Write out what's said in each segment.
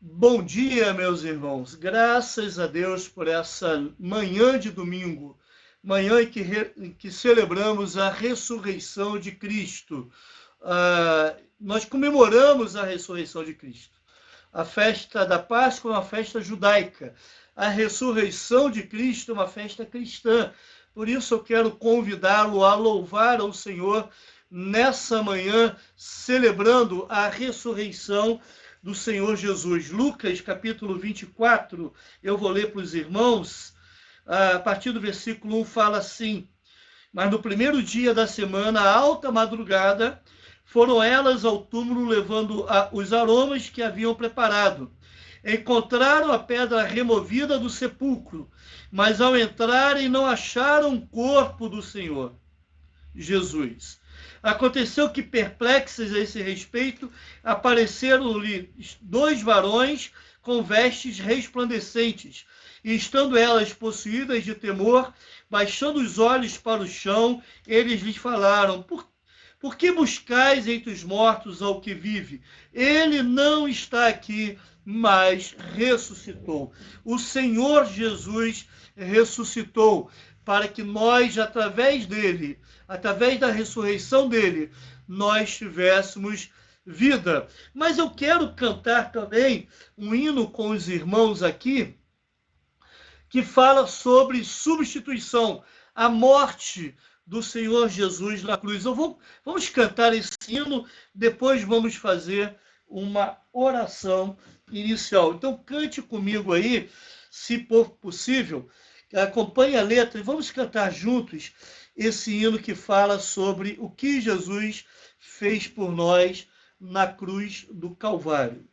Bom dia, meus irmãos. Graças a Deus por essa manhã de domingo, manhã em que celebramos a ressurreição de Cristo. Nós comemoramos a ressurreição de Cristo. A festa da Páscoa é uma festa judaica. A ressurreição de Cristo é uma festa cristã. Por isso eu quero convidá-lo a louvar ao Senhor nessa manhã, celebrando a ressurreição do Senhor Jesus. Lucas, capítulo 24, eu vou ler para os irmãos. A partir do versículo 1 fala assim: mas no primeiro dia da semana, à alta madrugada, foram elas ao túmulo levando os aromas que haviam preparado. Encontraram a pedra removida do sepulcro, mas ao entrarem não acharam o corpo do Senhor Jesus. Aconteceu que, perplexos a esse respeito, apareceram-lhe 2 varões com vestes resplandecentes, e estando elas possuídas de temor, baixando os olhos para o chão, eles lhes falaram: por que buscais entre os mortos ao que vive? Ele não está aqui, mas ressuscitou. O Senhor Jesus ressuscitou, para que nós, através dele, através da ressurreição dele, nós tivéssemos vida. Mas eu quero cantar também um hino com os irmãos aqui, que fala sobre substituição, a morte do Senhor Jesus na cruz. Vamos cantar esse hino, depois vamos fazer uma oração inicial. Então cante comigo aí, se for possível, acompanhe a letra e vamos cantar juntos esse hino que fala sobre o que Jesus fez por nós na cruz do Calvário.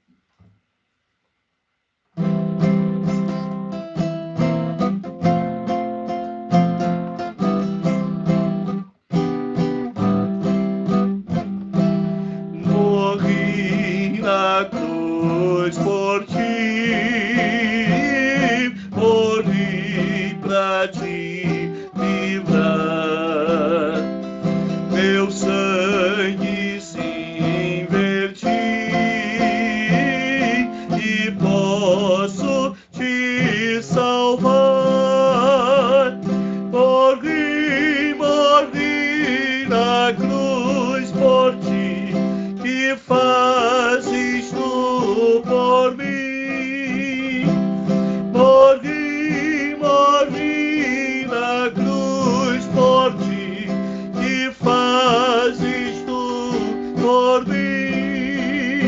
Morri na cruz por ti, morri pra te livrar, meu sangue se inverti e posso te salvar. Morri, morri na cruz por ti, que fazes tu por mim? Morri, morri na cruz por ti, que fazes tu por mim?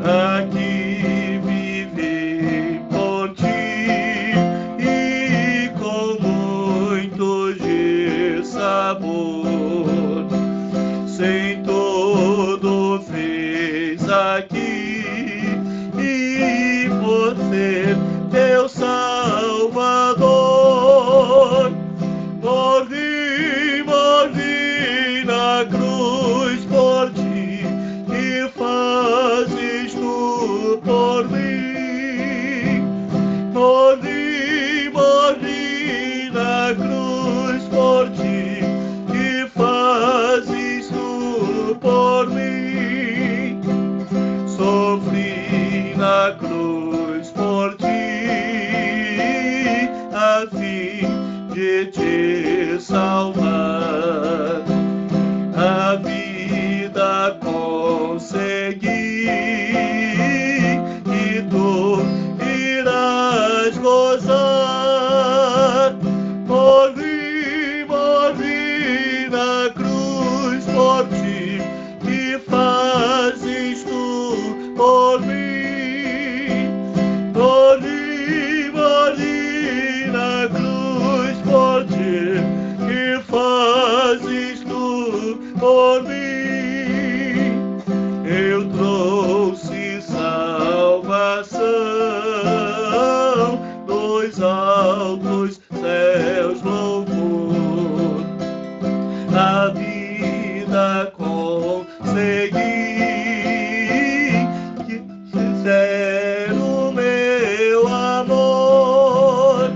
Aqui vivi por ti e com muito de sabor, sem todo fez aqui e por ser teu Salvador. Morri, morri na cruz por ti, que fazes tu por mim? Morri, morri na cruz por ti, que fazes tu por mim? Sofri na cruz por ti, a fim de te salvar. A vida consegui e tu irás gozar. Morri, morri na cruz por ti, que fazes tu por mim? Morri, morri na cruz por ti, que fazes tu por mim? Eu trouxe salvação dos altos céus, louvor. A vida consegui, que fizer o meu amor.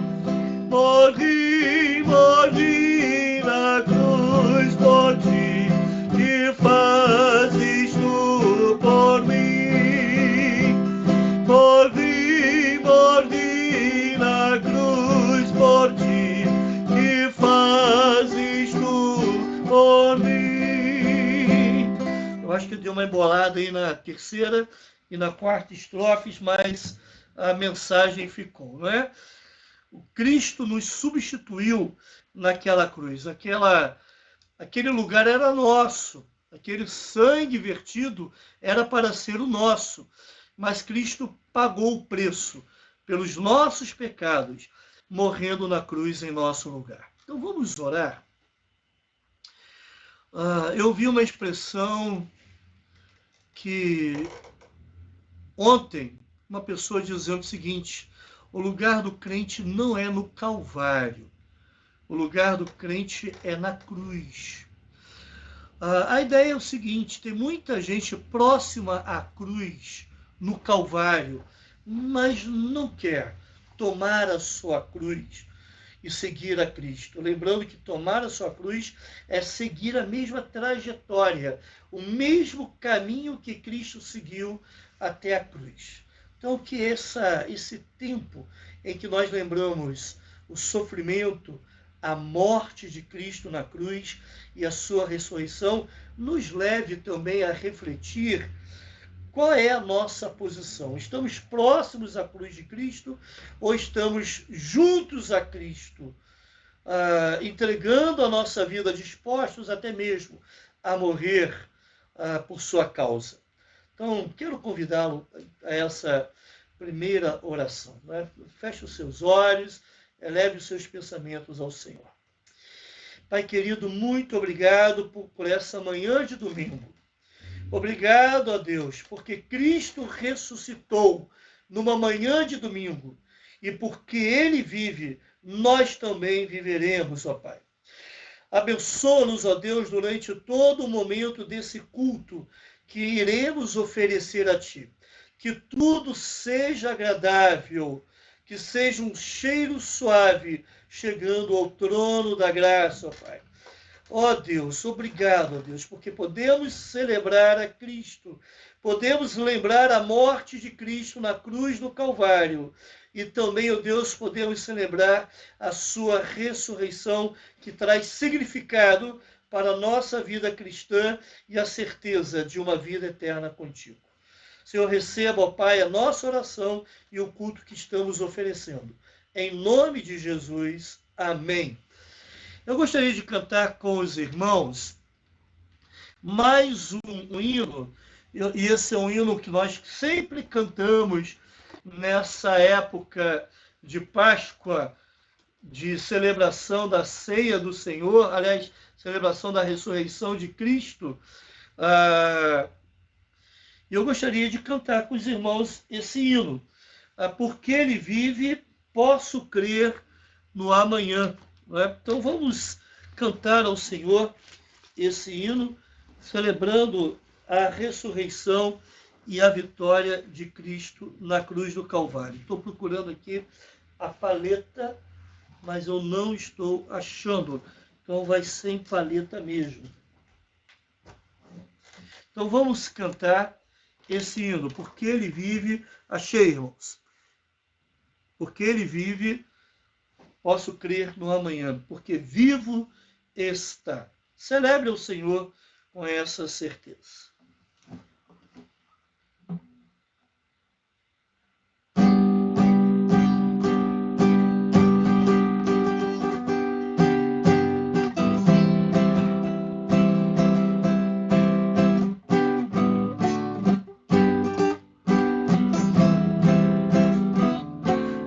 Morri, morri na cruz por ti, que fazes tu por mim? Morri, por mim. Eu acho que deu uma embolada aí na terceira e na quarta estrofes, mas a mensagem ficou, não é? O Cristo nos substituiu naquela cruz. Aquele lugar era nosso. Aquele sangue vertido era para ser o nosso. Mas Cristo pagou o preço pelos nossos pecados, morrendo na cruz em nosso lugar. Então vamos orar. Eu vi uma expressão que ontem, uma pessoa dizendo o seguinte: o lugar do crente não é no Calvário, o lugar do crente é na cruz. A ideia é o seguinte: tem muita gente próxima à cruz, no Calvário, mas não quer tomar a sua cruz e seguir a Cristo. Lembrando que tomar a sua cruz é seguir a mesma trajetória, o mesmo caminho que Cristo seguiu até a cruz. Então, que esse tempo em que nós lembramos o sofrimento, a morte de Cristo na cruz e a sua ressurreição, nos leve também a refletir qual é a nossa posição. Estamos próximos à cruz de Cristo ou estamos juntos a Cristo, entregando a nossa vida, dispostos até mesmo a morrer por sua causa? Então, quero convidá-lo a essa primeira oração, né? Feche os seus olhos, eleve os seus pensamentos ao Senhor. Pai querido, muito obrigado por essa manhã de domingo. Obrigado a Deus, porque Cristo ressuscitou numa manhã de domingo. E porque Ele vive, nós também viveremos, ó Pai. Abençoa-nos, ó Deus, durante todo o momento desse culto que iremos oferecer a Ti. Que tudo seja agradável, que seja um cheiro suave chegando ao trono da graça, ó Pai. Ó Deus, obrigado, ó Deus, porque podemos celebrar a Cristo, podemos lembrar a morte de Cristo na cruz do Calvário, e também, ó Deus, podemos celebrar a sua ressurreição, que traz significado para a nossa vida cristã e a certeza de uma vida eterna contigo. Senhor, receba, ó Pai, a nossa oração e o culto que estamos oferecendo. Em nome de Jesus, amém. Eu gostaria de cantar com os irmãos mais um hino, e esse é um hino que nós sempre cantamos nessa época de Páscoa, de celebração da ceia do Senhor, aliás, celebração da ressurreição de Cristo. Eu gostaria de cantar com os irmãos esse hino. Porque Ele vive, posso crer no amanhã. Então vamos cantar ao Senhor esse hino, celebrando a ressurreição e a vitória de Cristo na cruz do Calvário. Estou procurando aqui a palheta, mas eu não estou achando. Então vai sem palheta mesmo. Então vamos cantar esse hino. Porque Ele vive, achei, irmãos. Porque Ele vive, posso crer no amanhã, porque vivo está. Celebre o Senhor com essa certeza.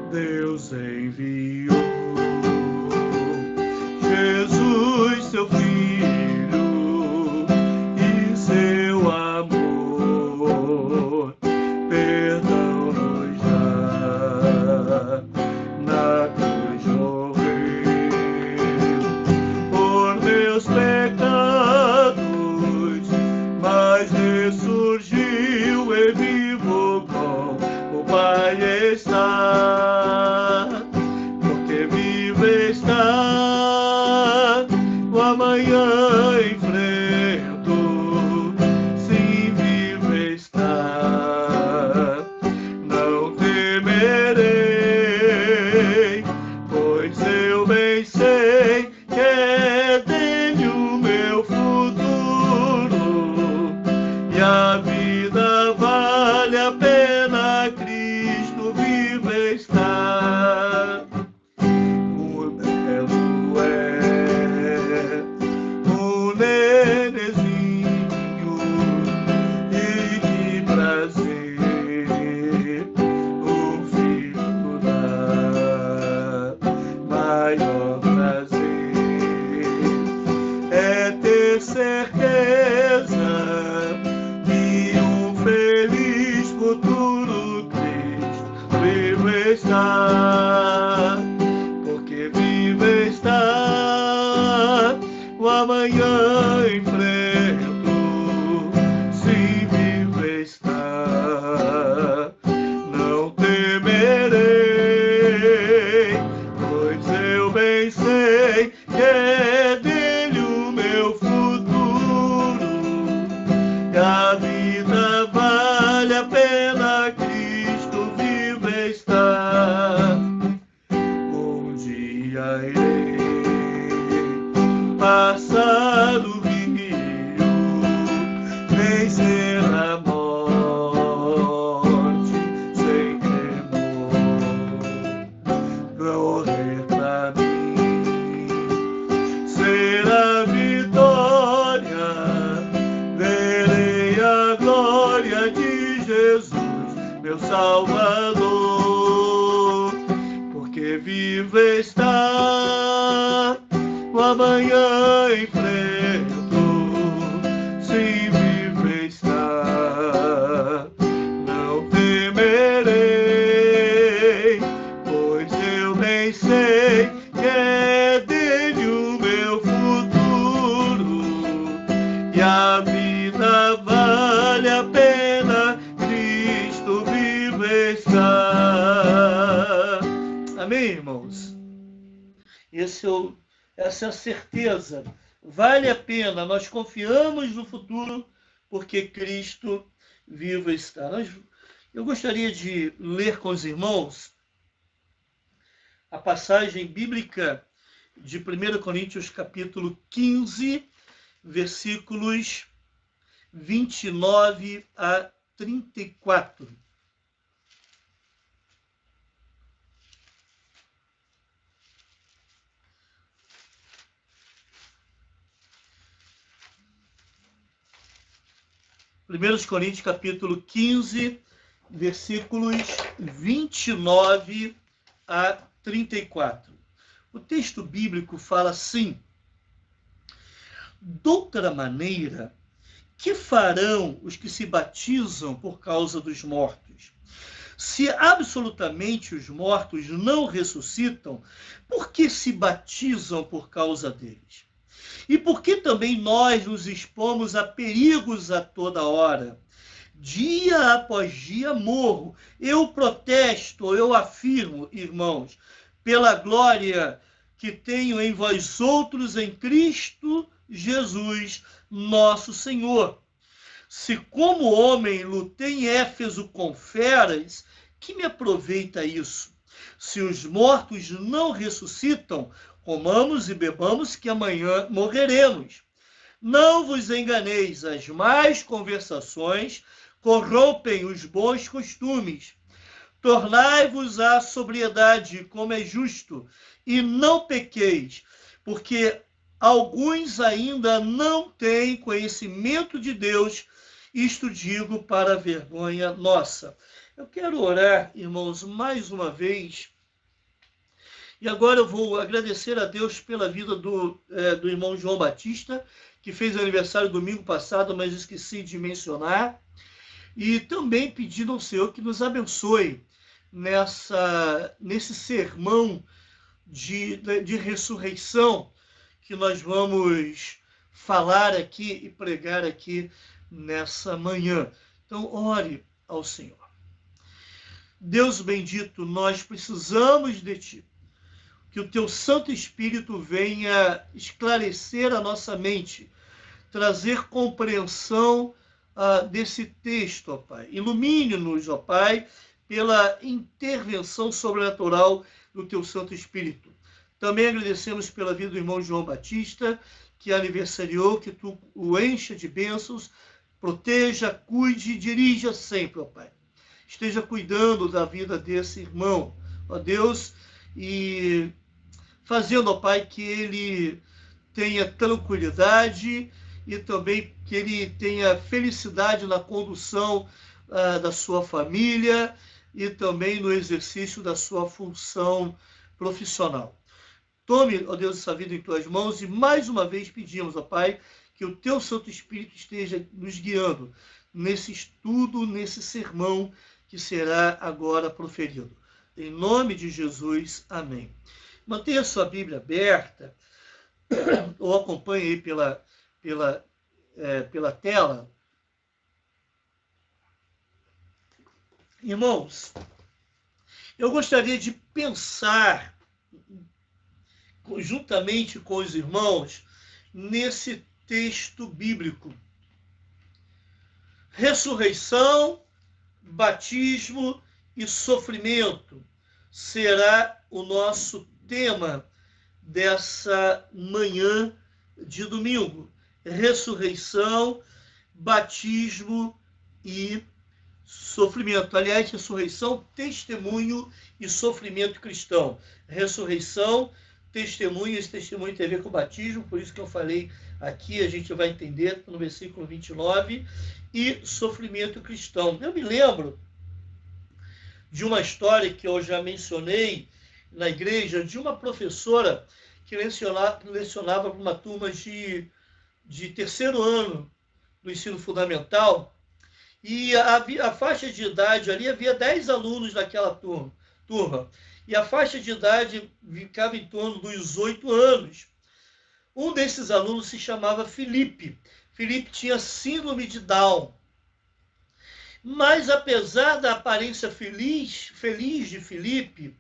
Deus enviou Jesus, seu Filho, e seu certeza que um feliz futuro Cristo vivo está, porque vivo está o amanhã enfrento, se vivo está, não temerei, pois eu bem sei que é dele o meu futuro, que a vida vale a pena, Cristo vivo está. Um dia irei passar o rio, vencer a morte sem temor, correr pra mim ser a vitória, verei a glória de Jesus, meu Salvador, porque vivo está o amanhã enfrento, se vivo está, não temerei, pois eu bem sei que é dele o meu futuro, e a vida vale a pena, Cristo vivo está. Amém, irmãos? Essa é a certeza. Vale a pena, nós confiamos no futuro, porque Cristo vivo está. Eu gostaria de ler com os irmãos a passagem bíblica de 1 Coríntios capítulo 15, versículos 29 a 34. Primeiros Coríntios capítulo 15, versículos 29 a 34. O texto bíblico fala assim: doutra maneira, que farão os que se batizam por causa dos mortos? Se absolutamente os mortos não ressuscitam, por que se batizam por causa deles? E por que também nós nos expomos a perigos a toda hora? Dia após dia morro. Eu protesto, eu afirmo, irmãos, pela glória que tenho em vós outros em Cristo Jesus, nosso Senhor. Se como homem lutei em Éfeso com feras, que me aproveita isso? Se os mortos não ressuscitam, comamos e bebamos, que amanhã morreremos. Não vos enganeis, as más conversações corrompem os bons costumes. Tornai-vos à sobriedade, como é justo, e não pequeis, porque alguns ainda não têm conhecimento de Deus. Isto digo para a vergonha nossa. Eu quero orar, irmãos, mais uma vez. E agora eu vou agradecer a Deus pela vida do irmão João Batista, que fez aniversário domingo passado, mas esqueci de mencionar. E também pedindo ao Senhor que nos abençoe nesse sermão de ressurreição que nós vamos falar aqui e pregar aqui nessa manhã. Então, ore ao Senhor. Deus bendito, nós precisamos de Ti. Que o Teu Santo Espírito venha esclarecer a nossa mente, trazer compreensão desse texto, ó Pai. Ilumine-nos, ó Pai, pela intervenção sobrenatural do Teu Santo Espírito. Também agradecemos pela vida do irmão João Batista, que aniversariou, que Tu o encha de bênçãos, proteja, cuide e dirija sempre, ó Pai. Esteja cuidando da vida desse irmão, ó Deus, e fazendo, ó Pai, que ele tenha tranquilidade e também que ele tenha felicidade na condução da sua família e também no exercício da sua função profissional. Tome, ó Deus, essa vida em Tuas mãos e mais uma vez pedimos, ó Pai, que o teu Santo Espírito esteja nos guiando nesse estudo, nesse sermão que será agora proferido. Em nome de Jesus, amém. Mantenha sua Bíblia aberta, ou acompanhe aí pela tela. Irmãos, eu gostaria de pensar, juntamente com os irmãos, nesse texto bíblico. Ressurreição, batismo e sofrimento será o nosso tema dessa manhã de domingo. Ressurreição, batismo e sofrimento. Aliás, ressurreição, testemunho e sofrimento cristão. Ressurreição, testemunho, esse testemunho tem a ver com o batismo, por isso que eu falei aqui, a gente vai entender no versículo 29, e sofrimento cristão. Eu me lembro de uma história que eu já mencionei na igreja, de uma professora que lecionava para uma turma de terceiro ano do ensino fundamental, e a faixa de idade ali, havia 10 alunos naquela turma, e a faixa de idade ficava em torno dos 8 anos. Um desses alunos se chamava Felipe. Felipe tinha síndrome de Down. Mas, apesar da aparência feliz de Felipe,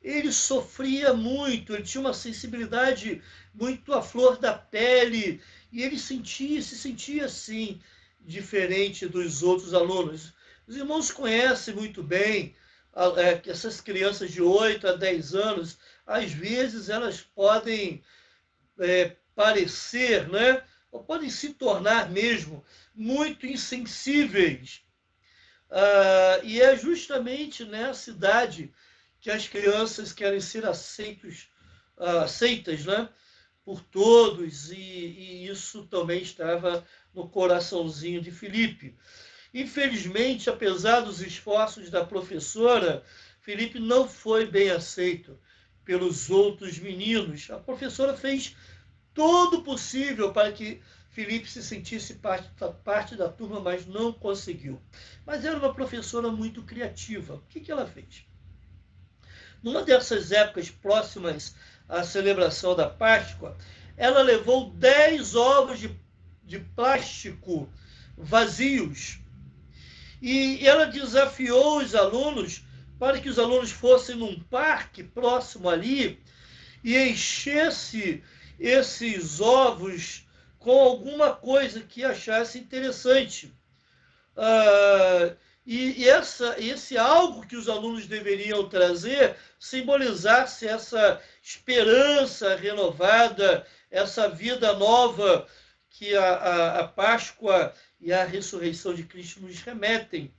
ele sofria muito, ele tinha uma sensibilidade muito à flor da pele, e ele se sentia assim, diferente dos outros alunos. Os irmãos conhecem muito bem que essas crianças de 8 a 10 anos, às vezes elas podem parecer, né, ou podem se tornar mesmo muito insensíveis. E é justamente nessa idade que as crianças querem ser aceitas, né, por todos, e isso também estava no coraçãozinho de Felipe. Infelizmente, apesar dos esforços da professora, Felipe não foi bem aceito pelos outros meninos. A professora fez todo o possível para que Felipe se sentisse parte da turma, mas não conseguiu. Mas era uma professora muito criativa. O que ela fez? Numa dessas épocas próximas à celebração da Páscoa, ela levou 10 ovos de plástico vazios, e ela desafiou os alunos para que os alunos fossem num parque próximo ali e enchesse esses ovos com alguma coisa que achasse interessante. Esse algo que os alunos deveriam trazer simbolizasse essa esperança renovada, essa vida nova que a Páscoa e a ressurreição de Cristo nos remetem.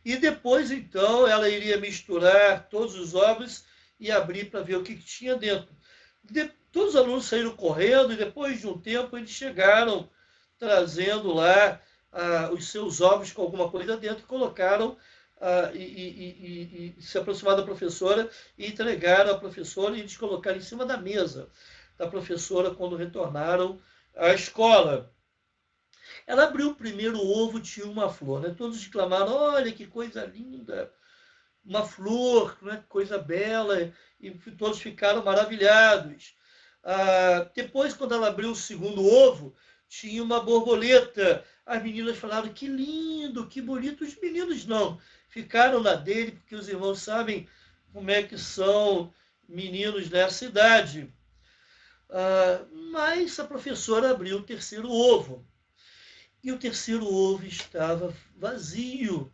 E depois, então, ela iria misturar todos os ovos e abrir para ver o que tinha dentro. Todos os alunos saíram correndo, e depois de um tempo eles chegaram trazendo lá os seus ovos com alguma coisa dentro, colocaram e se aproximaram da professora e entregaram à professora, e eles colocaram em cima da mesa da professora quando retornaram à escola. Ela abriu o primeiro ovo, tinha uma flor, né? Todos exclamaram: olha que coisa linda, uma flor, né? Que coisa bela, e todos ficaram maravilhados. Depois, quando ela abriu o segundo ovo, tinha uma borboleta. As meninas falaram: que lindo, que bonito. Os meninos não, ficaram na dele, porque os irmãos sabem como é que são meninos nessa idade. Mas a professora abriu o terceiro ovo, e o terceiro ovo estava vazio.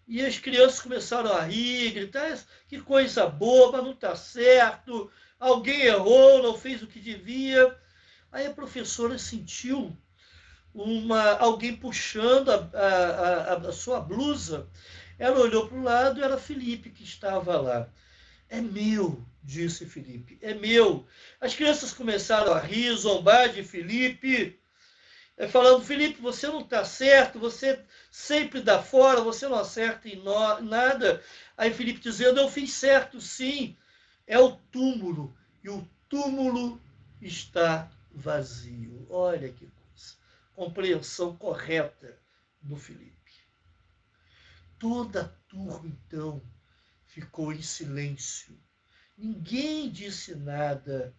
E as crianças começaram a rir, gritar: que coisa boba, não está certo, alguém errou, não fez o que devia. Aí a professora sentiu alguém puxando a sua blusa. Ela olhou para o lado, era Felipe que estava lá. É meu, disse Felipe, é meu. As crianças começaram a rir, zombar de Felipe, falando: Felipe, você não está certo, você sempre dá fora, você não acerta em nada. Aí Felipe dizendo: eu fiz certo, sim, é o túmulo, e o túmulo está vazio. Olha que coisa. Compreensão correta do Filipe. Toda a turma, então, ficou em silêncio. Ninguém disse nada.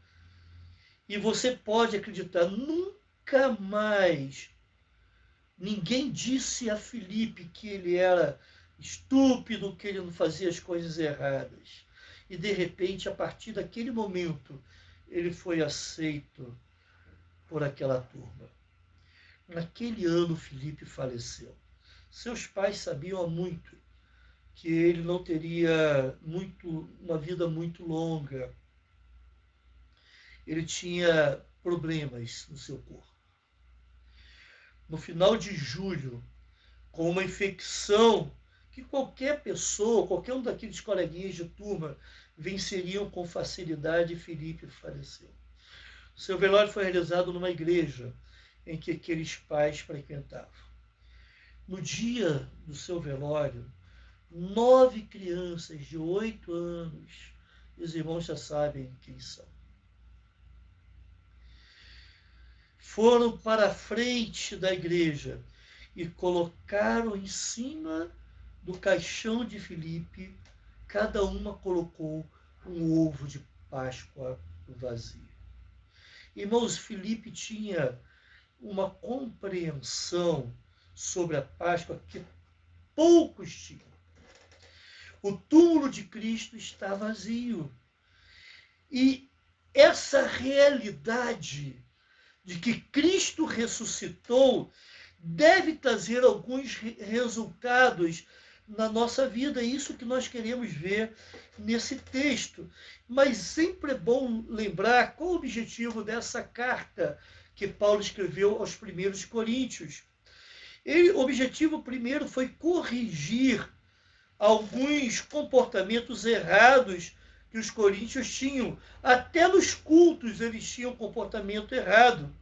E você pode acreditar, nunca mais ninguém disse a Filipe que ele era estúpido, que ele não fazia as coisas erradas. E, de repente, a partir daquele momento, ele foi aceito por aquela turma. Naquele ano, Filipe faleceu. Seus pais sabiam há muito que ele não teria uma vida muito longa. Ele tinha problemas no seu corpo. No final de julho, com uma infecção que qualquer pessoa, qualquer um daqueles coleguinhas de turma venceriam com facilidade, Filipe faleceu. Seu velório foi realizado numa igreja em que aqueles pais frequentavam. No dia do seu velório, 9 crianças de 8 anos, os irmãos já sabem quem são, foram para a frente da igreja e colocaram em cima do caixão de Filipe, cada uma colocou um ovo de Páscoa vazio. Irmãos, Filipe tinha uma compreensão sobre a Páscoa que poucos tinham. O túmulo de Cristo está vazio. E essa realidade de que Cristo ressuscitou deve trazer alguns resultados na nossa vida. É isso que nós queremos ver nesse texto. Mas sempre é bom lembrar qual o objetivo dessa carta que Paulo escreveu aos primeiros Coríntios. O objetivo primeiro foi corrigir alguns comportamentos errados que os coríntios tinham. Até nos cultos eles tinham comportamento errado.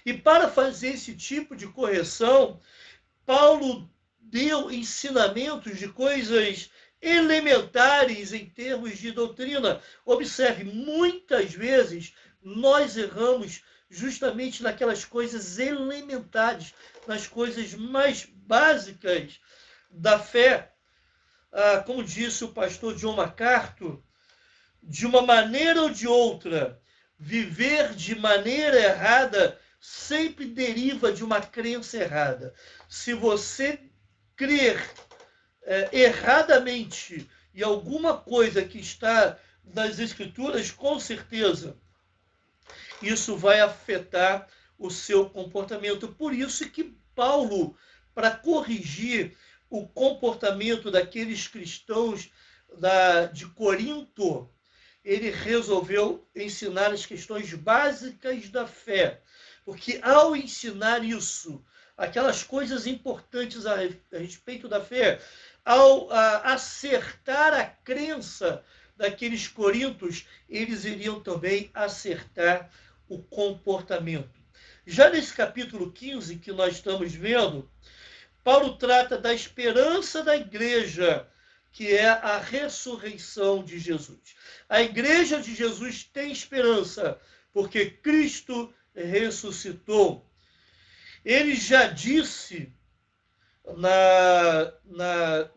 E para fazer esse tipo de correção, Paulo deu ensinamentos de coisas elementares em termos de doutrina. Observe, muitas vezes nós erramos justamente naquelas coisas elementares, nas coisas mais básicas da fé. Como disse o pastor John MacArthur, de uma maneira ou de outra, viver de maneira errada sempre deriva de uma crença errada. Se você crer erradamente em alguma coisa que está nas Escrituras, com certeza isso vai afetar o seu comportamento. Por isso que Paulo, para corrigir o comportamento daqueles cristãos de Corinto, ele resolveu ensinar as questões básicas da fé. Porque ao ensinar isso, aquelas coisas importantes a respeito da fé, ao acertar a crença daqueles coríntios, eles iriam também acertar o comportamento. Já nesse capítulo 15 que nós estamos vendo, Paulo trata da esperança da igreja, que é a ressurreição de Jesus. A igreja de Jesus tem esperança, porque Cristo ressuscitou. Ele já disse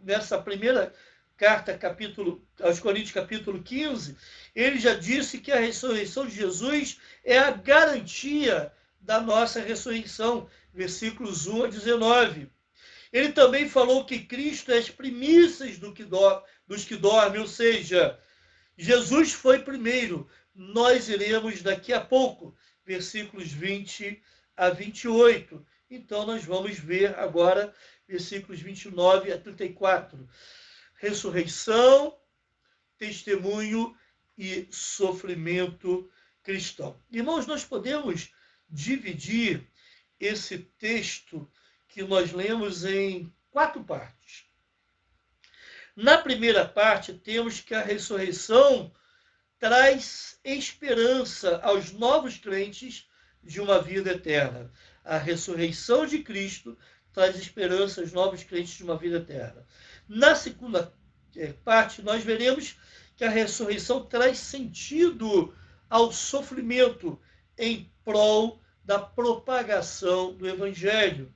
nessa primeira carta aos Coríntios, capítulo 15, ele já disse que a ressurreição de Jesus é a garantia da nossa ressurreição, versículos 1 a 19. Ele também falou que Cristo é as primícias dos que dormem, ou seja, Jesus foi primeiro, nós iremos daqui a pouco, versículos 20 a 28. Então, nós vamos ver agora versículos 29 a 34. Ressurreição, testemunho e sofrimento cristão. Irmãos, nós podemos dividir esse texto que nós lemos em 4 partes. Na primeira parte, temos que a ressurreição traz esperança aos novos crentes de uma vida eterna. A ressurreição de Cristo traz esperança aos novos crentes de uma vida eterna. Na segunda parte, nós veremos que a ressurreição traz sentido ao sofrimento em prol da propagação do Evangelho.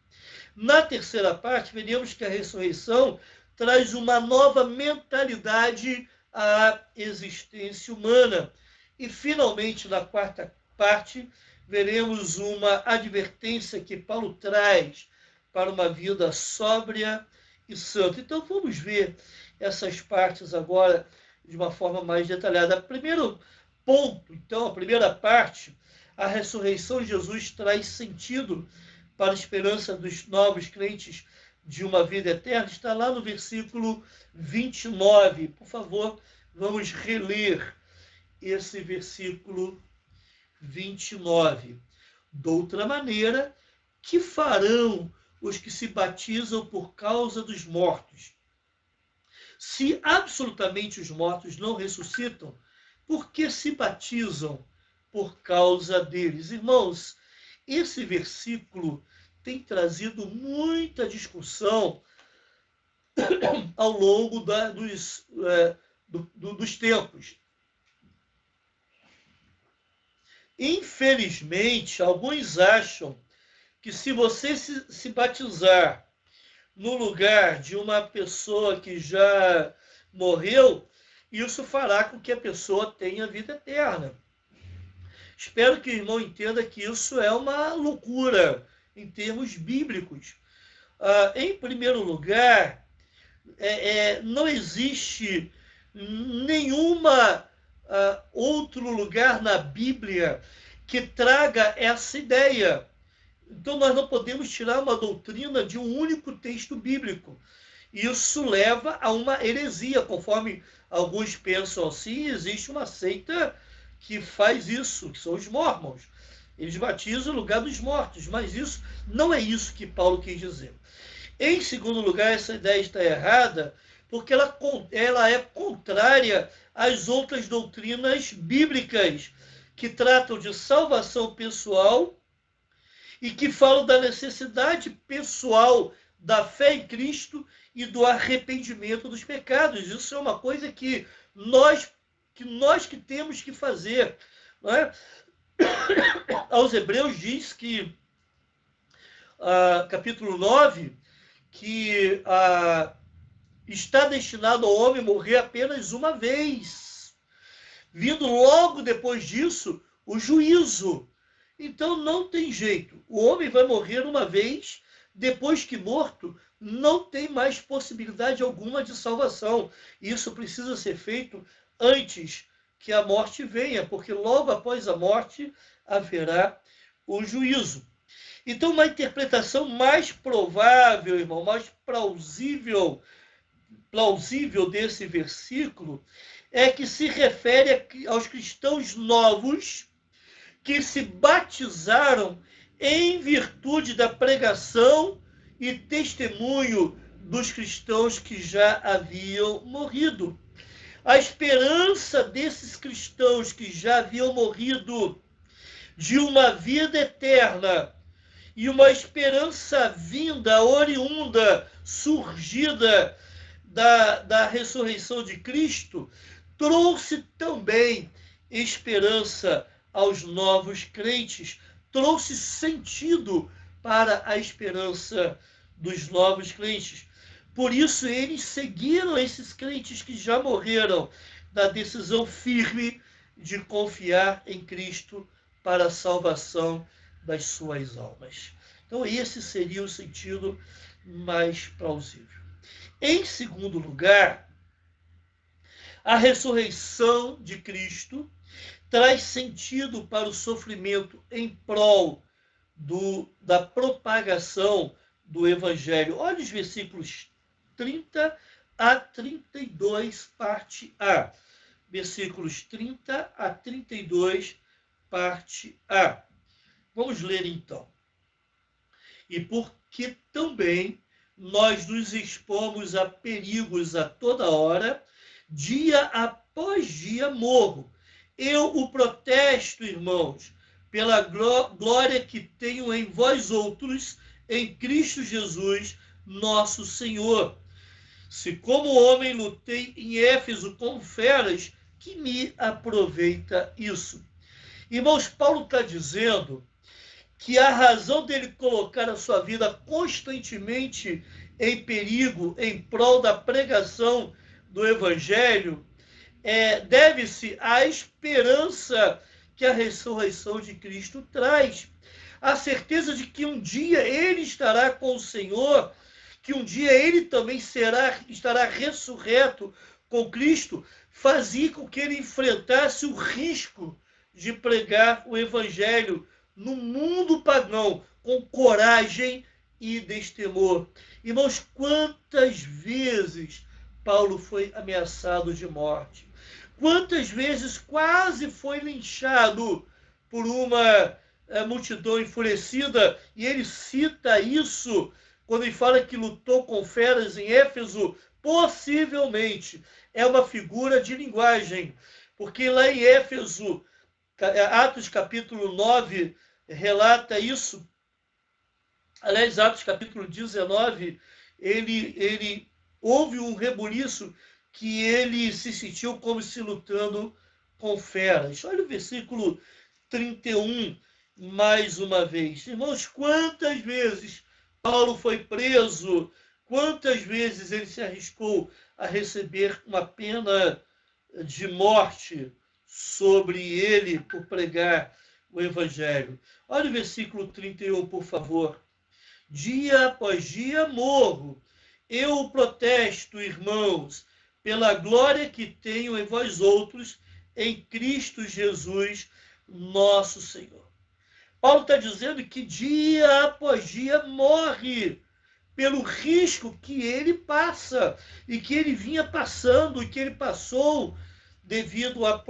Na terceira parte, veremos que a ressurreição traz uma nova mentalidade à existência humana. E, finalmente, na quarta parte, veremos uma advertência que Paulo traz para uma vida sóbria e santa. Então, vamos ver essas partes agora de uma forma mais detalhada. Primeiro ponto, então, a primeira parte, a ressurreição de Jesus traz sentido para a esperança dos novos crentes de uma vida eterna, está lá no versículo 29. Por favor, vamos reler esse versículo 29. De outra maneira, que farão os que se batizam por causa dos mortos? Se absolutamente os mortos não ressuscitam, por que se batizam por causa deles? Irmãos, esse versículo tem trazido muita discussão ao longo dos tempos. Infelizmente, alguns acham que se você se batizar no lugar de uma pessoa que já morreu, isso fará com que a pessoa tenha vida eterna. Espero que o irmão entenda que isso é uma loucura em termos bíblicos. Em primeiro lugar, não existe nenhuma outro lugar na Bíblia que traga essa ideia. Então, nós não podemos tirar uma doutrina de um único texto bíblico. Isso leva a uma heresia, conforme alguns pensam assim. Existe uma seita que faz isso, que são os mormons. Eles batizam no lugar dos mortos, mas isso não é isso que Paulo quis dizer. Em segundo lugar, essa ideia está errada, porque ela é contrária às outras doutrinas bíblicas, que tratam de salvação pessoal e que falam da necessidade pessoal da fé em Cristo e do arrependimento dos pecados. Isso é uma coisa que nós que temos que fazer. Não é? Aos Hebreus diz que, capítulo 9, que está destinado ao homem morrer apenas uma vez. Vindo logo depois disso, o juízo. Então não tem jeito. O homem vai morrer uma vez, depois que morto, não tem mais possibilidade alguma de salvação. Isso precisa ser feito antes que a morte venha, porque logo após a morte haverá o juízo. Então, uma interpretação mais provável, irmão, mais plausível desse versículo é que se refere aos cristãos novos que se batizaram em virtude da pregação e testemunho dos cristãos que já haviam morrido. A esperança desses cristãos que já haviam morrido de uma vida eterna e uma esperança vinda, oriunda, surgida da ressurreição de Cristo, trouxe também esperança aos novos crentes, trouxe sentido para a esperança dos novos crentes. Por isso, eles seguiram esses crentes que já morreram na decisão firme de confiar em Cristo para a salvação das suas almas. Então, esse seria o sentido mais plausível. Em segundo lugar, a ressurreição de Cristo traz sentido para o sofrimento em prol da propagação do Evangelho. Olha os versículos 30 a 32, parte A. Versículos 30 a 32, parte A. Vamos ler então. E porque também nós nos expomos a perigos a toda hora, dia após dia morro. Eu o protesto, irmãos, pela glória que tenho em vós outros, em Cristo Jesus, nosso Senhor. Se como homem lutei em Éfeso com feras, que me aproveita isso? Irmãos, Paulo está dizendo que a razão dele colocar a sua vida constantemente em perigo em prol da pregação do Evangelho deve-se à esperança que a ressurreição de Cristo traz. A certeza de que um dia ele estará com o Senhor, que um dia ele também estará ressurreto com Cristo, fazia com que ele enfrentasse o risco de pregar o Evangelho no mundo pagão com coragem e destemor. Irmãos, quantas vezes Paulo foi ameaçado de morte? Quantas vezes quase foi linchado por uma multidão enfurecida? E ele cita isso quando ele fala que lutou com feras em Éfeso. Possivelmente é uma figura de linguagem, porque lá em Éfeso, Atos capítulo 9, relata isso. Aliás, Atos capítulo 19, ele houve um rebuliço que ele se sentiu como se lutando com feras. Olha o versículo 31, mais uma vez. Irmãos, quantas vezes Paulo foi preso, quantas vezes ele se arriscou a receber uma pena de morte sobre ele por pregar o Evangelho. Olha o versículo 31, por favor. Dia após dia morro. Eu protesto, irmãos, pela glória que tenho em vós outros, em Cristo Jesus, nosso Senhor. Paulo está dizendo que dia após dia morre pelo risco que ele passa e que ele vinha passando e que ele passou devido à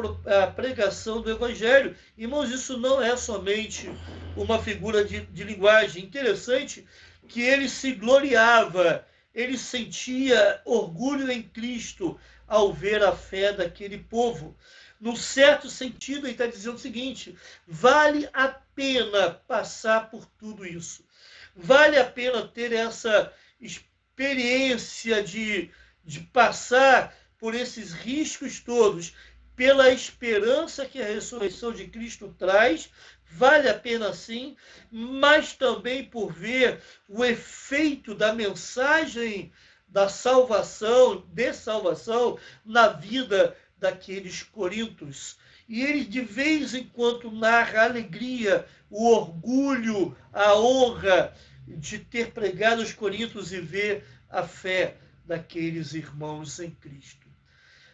pregação do Evangelho. Irmãos, isso não é somente uma figura de linguagem. Interessante que ele se gloriava, ele sentia orgulho em Cristo ao ver a fé daquele povo. Num certo sentido, ele está dizendo o seguinte: vale a pena passar por tudo isso. Vale a pena ter essa experiência de passar por esses riscos todos, pela esperança que a ressurreição de Cristo traz. Vale a pena sim, mas também por ver o efeito da mensagem da salvação, de salvação, na vida daqueles coríntios. E ele de vez em quando narra a alegria, o orgulho, a honra de ter pregado os coríntios e ver a fé daqueles irmãos em Cristo.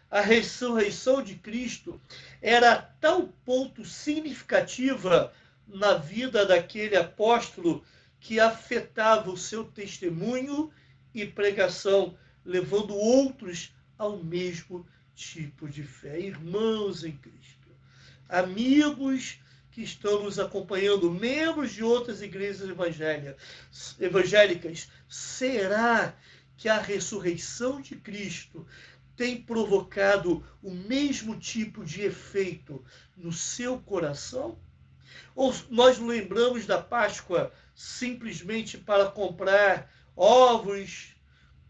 A ressurreição de Cristo era a tal ponto significativa na vida daquele apóstolo que afetava o seu testemunho e pregação, levando outros ao mesmo tipo de fé. Irmãos em Cristo, amigos que estão nos acompanhando, membros de outras igrejas evangélicas, será que a ressurreição de Cristo tem provocado o mesmo tipo de efeito no seu coração? Ou nós lembramos da Páscoa simplesmente para comprar ovos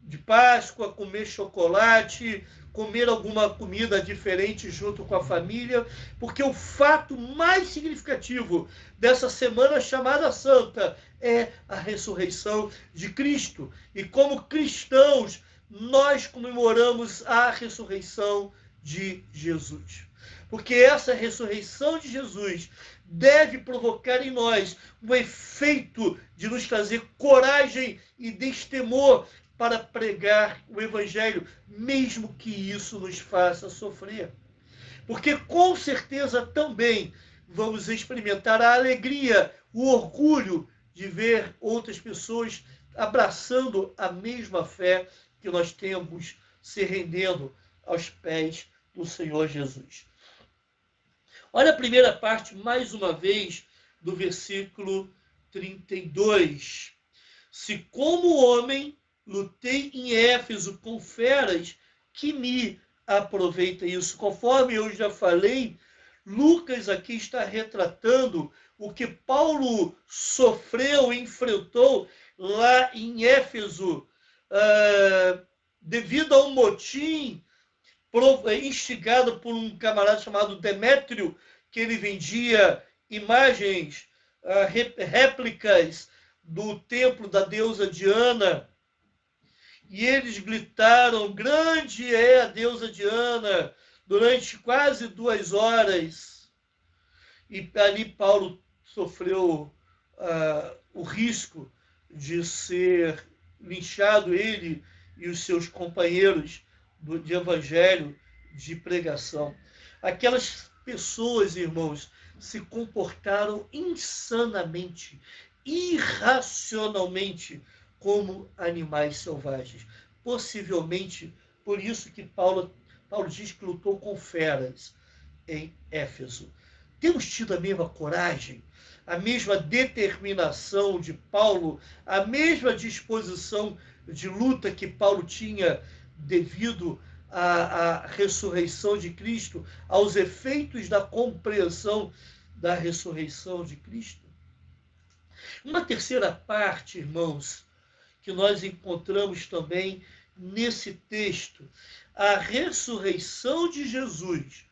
de Páscoa, comer chocolate, comer alguma comida diferente junto com a família? Porque o fato mais significativo dessa semana chamada Santa é a ressurreição de Cristo. E como cristãos, nós comemoramos a ressurreição de Jesus. Porque essa ressurreição de Jesus deve provocar em nós um efeito de nos trazer coragem e destemor para pregar o Evangelho, mesmo que isso nos faça sofrer. Porque com certeza também vamos experimentar a alegria, o orgulho de ver outras pessoas abraçando a mesma fé que nós temos, se rendendo aos pés do Senhor Jesus. Olha a primeira parte, mais uma vez, do versículo 32. Se como homem lutei em Éfeso com feras, que me aproveita isso? Conforme eu já falei, Lucas aqui está retratando o que Paulo sofreu, enfrentou lá em Éfeso, devido a um motim instigado por um camarada chamado Demétrio, que ele vendia imagens, réplicas do templo da deusa Diana, e eles gritaram: grande é a deusa Diana, durante quase 2 horas. E ali Paulo sofreu o risco de ser linchado, ele e os seus companheiros de evangelho, de pregação. Aquelas pessoas, irmãos, se comportaram insanamente, irracionalmente, como animais selvagens. Possivelmente por isso que Paulo diz que lutou com feras em Éfeso. Temos tido a mesma coragem, a mesma determinação de Paulo, a mesma disposição de luta que Paulo tinha devido à ressurreição de Cristo, aos efeitos da compreensão da ressurreição de Cristo? Uma terceira parte, irmãos, que nós encontramos também nesse texto: a ressurreição de Jesus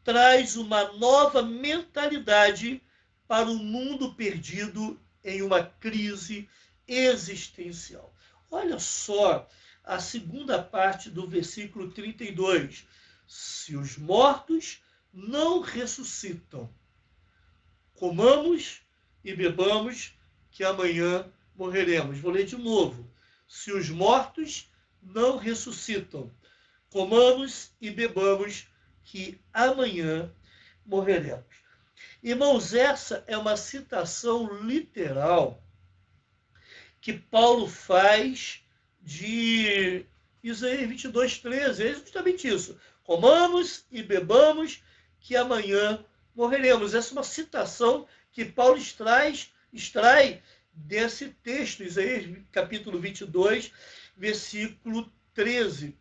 traz uma nova mentalidade para o mundo perdido em uma crise existencial. Olha só a segunda parte do versículo 32. Se os mortos não ressuscitam, comamos e bebamos, que amanhã morreremos. Vou ler de novo. Se os mortos não ressuscitam, comamos e bebamos, que amanhã morreremos. Irmãos, essa é uma citação literal que Paulo faz de Isaías 22:13. É justamente isso. Comamos e bebamos, que amanhã morreremos. Essa é uma citação que Paulo extrai desse texto, Isaías capítulo 22, versículo 13.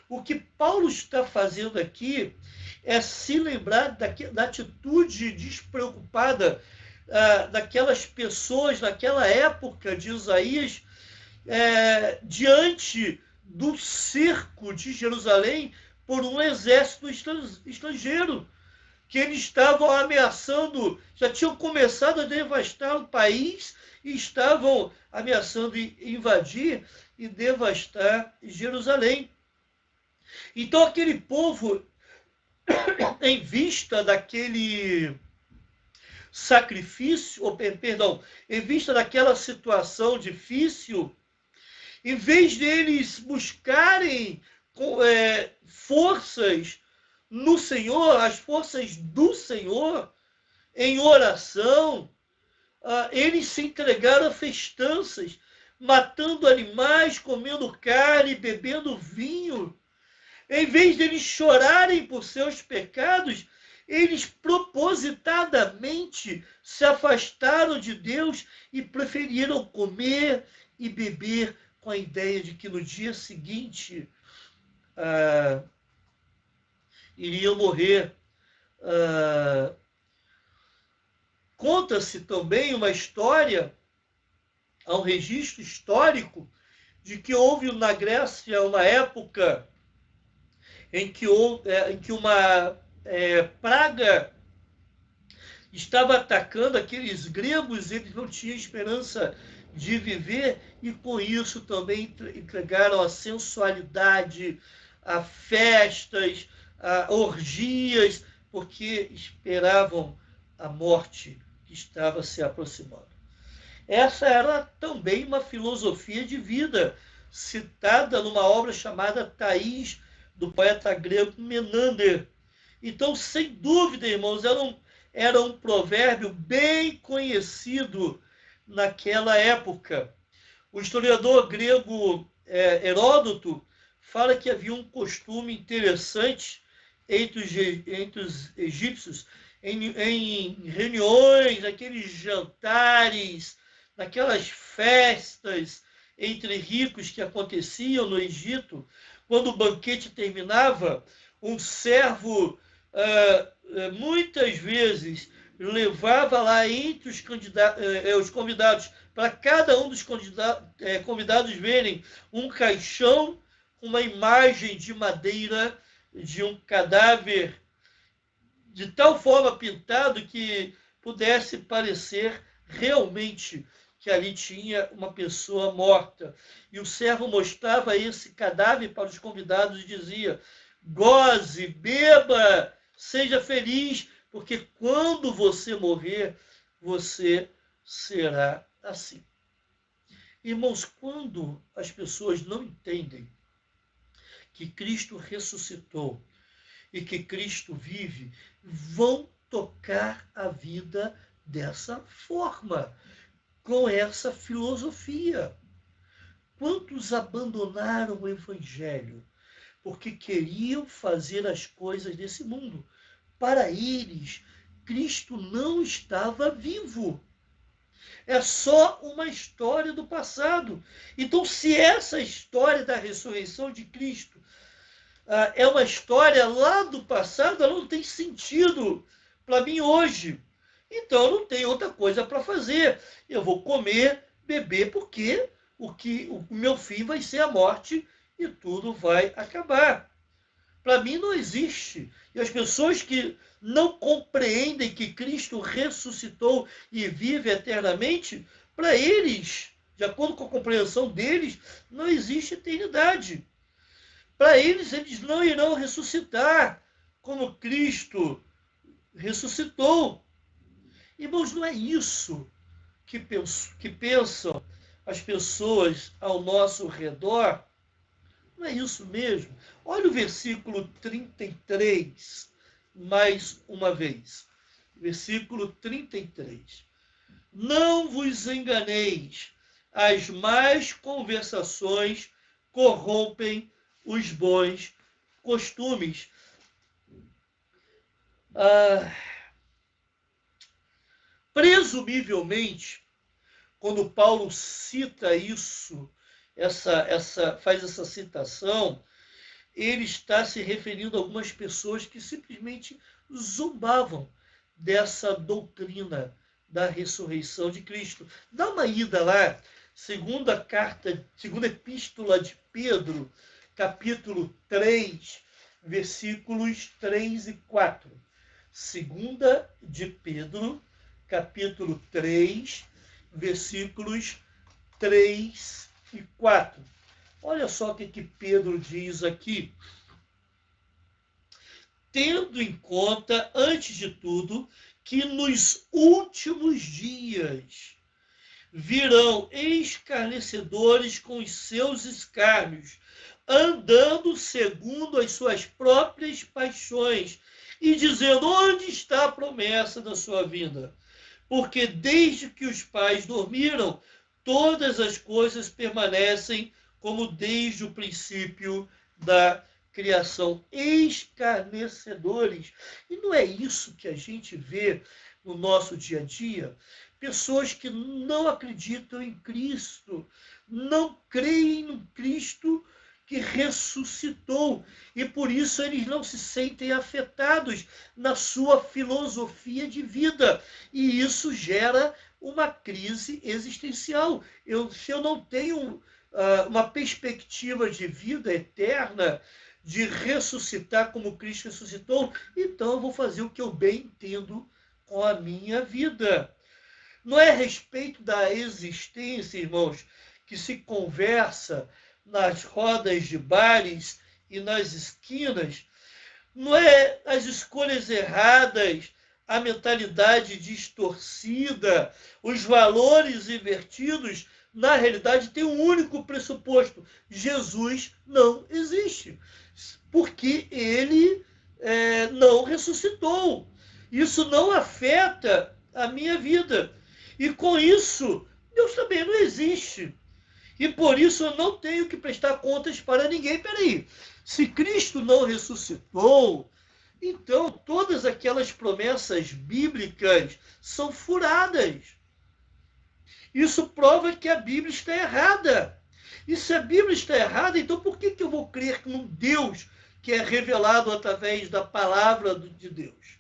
O que Paulo está fazendo aqui é se lembrar da atitude despreocupada daquelas pessoas naquela época de Isaías, diante do cerco de Jerusalém por um exército estrangeiro, que eles estavam ameaçando, já tinham começado a devastar o país e estavam ameaçando invadir e devastar Jerusalém. Então aquele povo, em vista daquele sacrifício, em vista daquela situação difícil, em vez deles buscarem forças no Senhor, as forças do Senhor, em oração, eles se entregaram a festanças, matando animais, comendo carne, bebendo vinho. Em vez de eles chorarem por seus pecados, eles propositadamente se afastaram de Deus e preferiram comer e beber com a ideia de que no dia seguinte iriam morrer. Conta-se também uma história, há um registro histórico, de que houve na Grécia uma época em que uma praga estava atacando aqueles gregos, eles não tinham esperança de viver, e com isso também entregaram a sensualidade, a festas, a orgias, porque esperavam a morte que estava se aproximando. Essa era também uma filosofia de vida, citada numa obra chamada Thaís, do poeta grego Menander. Então, sem dúvida, irmãos, era um provérbio bem conhecido naquela época. O historiador grego Heródoto fala que havia um costume interessante entre os egípcios, em reuniões, aqueles jantares, naquelas festas entre ricos que aconteciam no Egito. Quando o banquete terminava, um servo, muitas vezes, levava lá entre os convidados, para cada um dos convidados verem um caixão com uma imagem de madeira de um cadáver de tal forma pintado que pudesse parecer realmente que ali tinha uma pessoa morta. E o servo mostrava esse cadáver para os convidados e dizia: goze, beba, seja feliz, porque quando você morrer, você será assim. Irmãos, quando as pessoas não entendem que Cristo ressuscitou e que Cristo vive, vão tocar a vida dessa forma, com essa filosofia. Quantos abandonaram o Evangelho porque queriam fazer as coisas desse mundo? Para eles, Cristo não estava vivo. É só uma história do passado. Então, se essa história da ressurreição de Cristo é uma história lá do passado, ela não tem sentido para mim hoje. Então, eu não tenho outra coisa para fazer. Eu vou comer, beber, porque o meu fim vai ser a morte e tudo vai acabar. Para mim não existe. E as pessoas que não compreendem que Cristo ressuscitou e vive eternamente, para eles, de acordo com a compreensão deles, não existe eternidade. Para eles, eles não irão ressuscitar como Cristo ressuscitou. Irmãos, não é isso que pensam as pessoas ao nosso redor. Não é isso mesmo. Olha o versículo 33, mais uma vez. Versículo 33. Não vos enganeis, as más conversações corrompem os bons costumes. Presumivelmente, quando Paulo cita isso, faz essa citação, ele está se referindo a algumas pessoas que simplesmente zombavam dessa doutrina da ressurreição de Cristo. Dá uma ida lá, segunda epístola de Pedro, capítulo 3, versículos 3 e 4. Segunda de Pedro, capítulo 3, versículos 3 e 4. Olha só o que Pedro diz aqui. Tendo em conta, antes de tudo, que nos últimos dias virão escarnecedores com os seus escárnios, andando segundo as suas próprias paixões, e dizendo: onde está a promessa da sua vinda? Porque desde que os pais dormiram, todas as coisas permanecem como desde o princípio da criação. Escarnecedores. E não é isso que a gente vê no nosso dia a dia? Pessoas que não acreditam em Cristo, não creem no Cristo que ressuscitou, e por isso eles não se sentem afetados na sua filosofia de vida, e isso gera uma crise existencial. Se eu não tenho uma perspectiva de vida eterna, de ressuscitar como Cristo ressuscitou, então eu vou fazer o que eu bem entendo com a minha vida. Não é a respeito da existência, irmãos, que se conversa nas rodas de bares e nas esquinas. Não é as escolhas erradas, a mentalidade distorcida, os valores invertidos. Na realidade, tem um único pressuposto: Jesus não existe, porque ele não ressuscitou. Isso não afeta a minha vida. E com isso, Deus também não existe. E por isso eu não tenho que prestar contas para ninguém. Peraí, se Cristo não ressuscitou, então todas aquelas promessas bíblicas são furadas. Isso prova que a Bíblia está errada. E se a Bíblia está errada, então por que eu vou crer num Deus que é revelado através da palavra de Deus?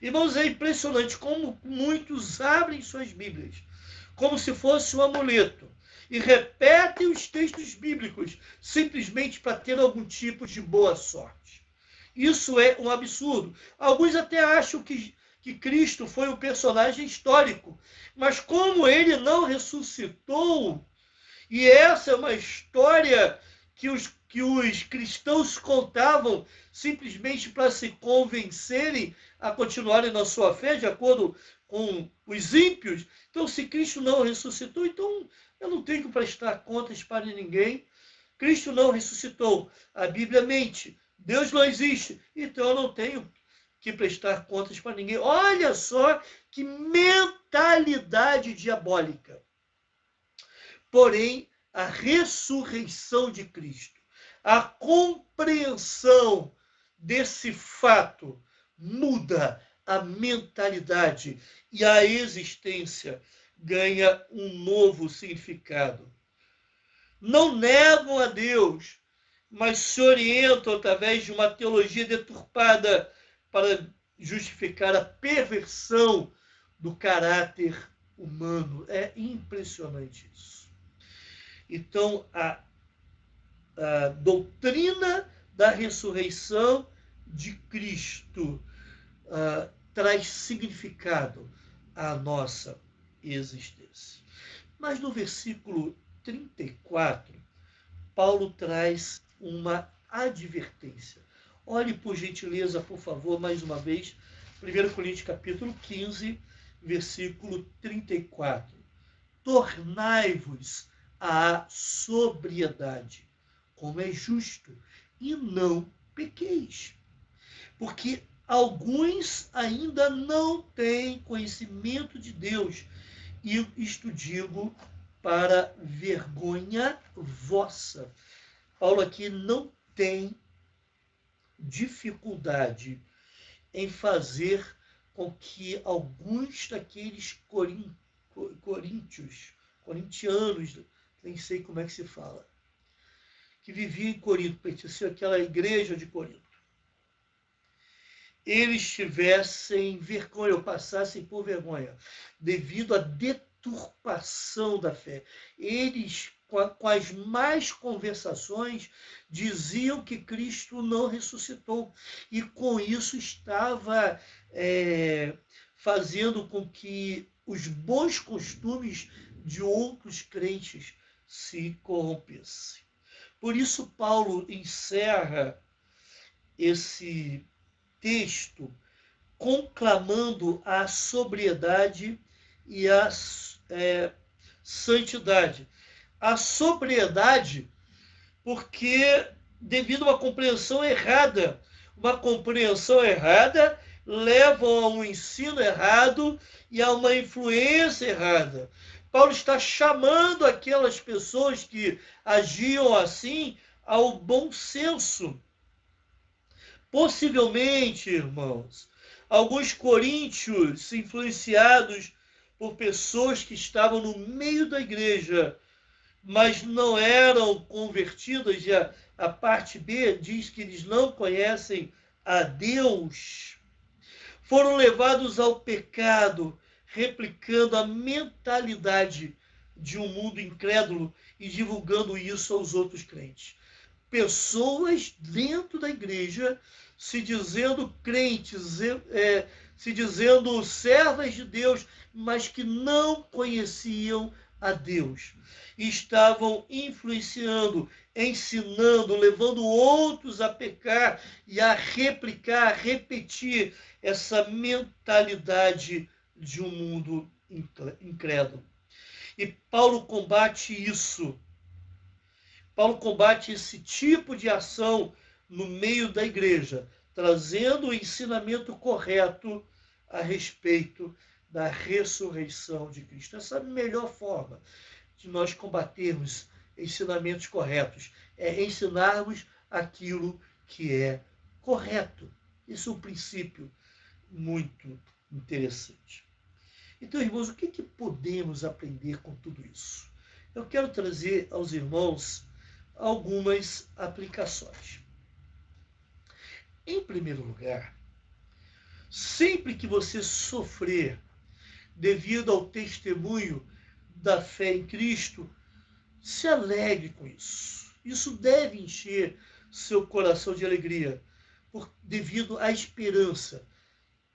Irmãos, é impressionante como muitos abrem suas Bíblias como se fosse um amuleto e repetem os textos bíblicos simplesmente para ter algum tipo de boa sorte. Isso é um absurdo. Alguns até acham que Cristo foi um personagem histórico, mas como ele não ressuscitou, e essa é uma história que os cristãos contavam simplesmente para se convencerem a continuarem na sua fé, de acordo com os ímpios. Então, se Cristo não ressuscitou, então eu não tenho que prestar contas para ninguém. Cristo não ressuscitou. A Bíblia mente. Deus não existe. Então eu não tenho que prestar contas para ninguém. Olha só que mentalidade diabólica. Porém, a ressurreição de Cristo, a compreensão desse fato muda a mentalidade e a existência ganha um novo significado. Não negam a Deus, mas se orientam através de uma teologia deturpada para justificar a perversão do caráter humano. É impressionante isso. Então, a doutrina da ressurreição de Cristo traz significado à nossa existência. Mas no versículo 34, Paulo traz uma advertência. Olhe, por gentileza, por favor, mais uma vez, 1 Coríntios capítulo 15, versículo 34. Tornai-vos à sobriedade, como é justo, e não pequeis. Porque alguns ainda não têm conhecimento de Deus, e isto digo para vergonha vossa. Paulo aqui não tem dificuldade em fazer com que alguns daqueles corintianos, nem sei como é que se fala, que viviam em Corinto, pertenciam àquela igreja de Corinto, eles tivessem vergonha, ou passassem por vergonha, devido à deturpação da fé. Eles, com as más conversações, diziam que Cristo não ressuscitou, e com isso estava fazendo com que os bons costumes de outros crentes se corrompessem. Por isso, Paulo encerra esse texto conclamando a sobriedade e a santidade. A sobriedade, porque devido a uma compreensão errada leva a um ensino errado e a uma influência errada. Paulo está chamando aquelas pessoas que agiam assim ao bom senso. Possivelmente, irmãos, alguns coríntios influenciados por pessoas que estavam no meio da igreja, mas não eram convertidas, e a parte B diz que eles não conhecem a Deus, foram levados ao pecado, replicando a mentalidade de um mundo incrédulo e divulgando isso aos outros crentes. Pessoas dentro da igreja se dizendo crentes, se dizendo servas de Deus, mas que não conheciam a Deus. E estavam influenciando, ensinando, levando outros a pecar e a replicar, a repetir essa mentalidade de um mundo incrédulo. E Paulo combate isso. Paulo combate esse tipo de ação no meio da igreja, trazendo o ensinamento correto a respeito da ressurreição de Cristo. Essa é a melhor forma de nós combatermos ensinamentos corretos, é ensinarmos aquilo que é correto. Isso é um princípio muito interessante. Então, irmãos, o que podemos aprender com tudo isso? Eu quero trazer aos irmãos algumas aplicações. Em primeiro lugar, sempre que você sofrer devido ao testemunho da fé em Cristo, se alegre com isso. Isso deve encher seu coração de alegria, devido à esperança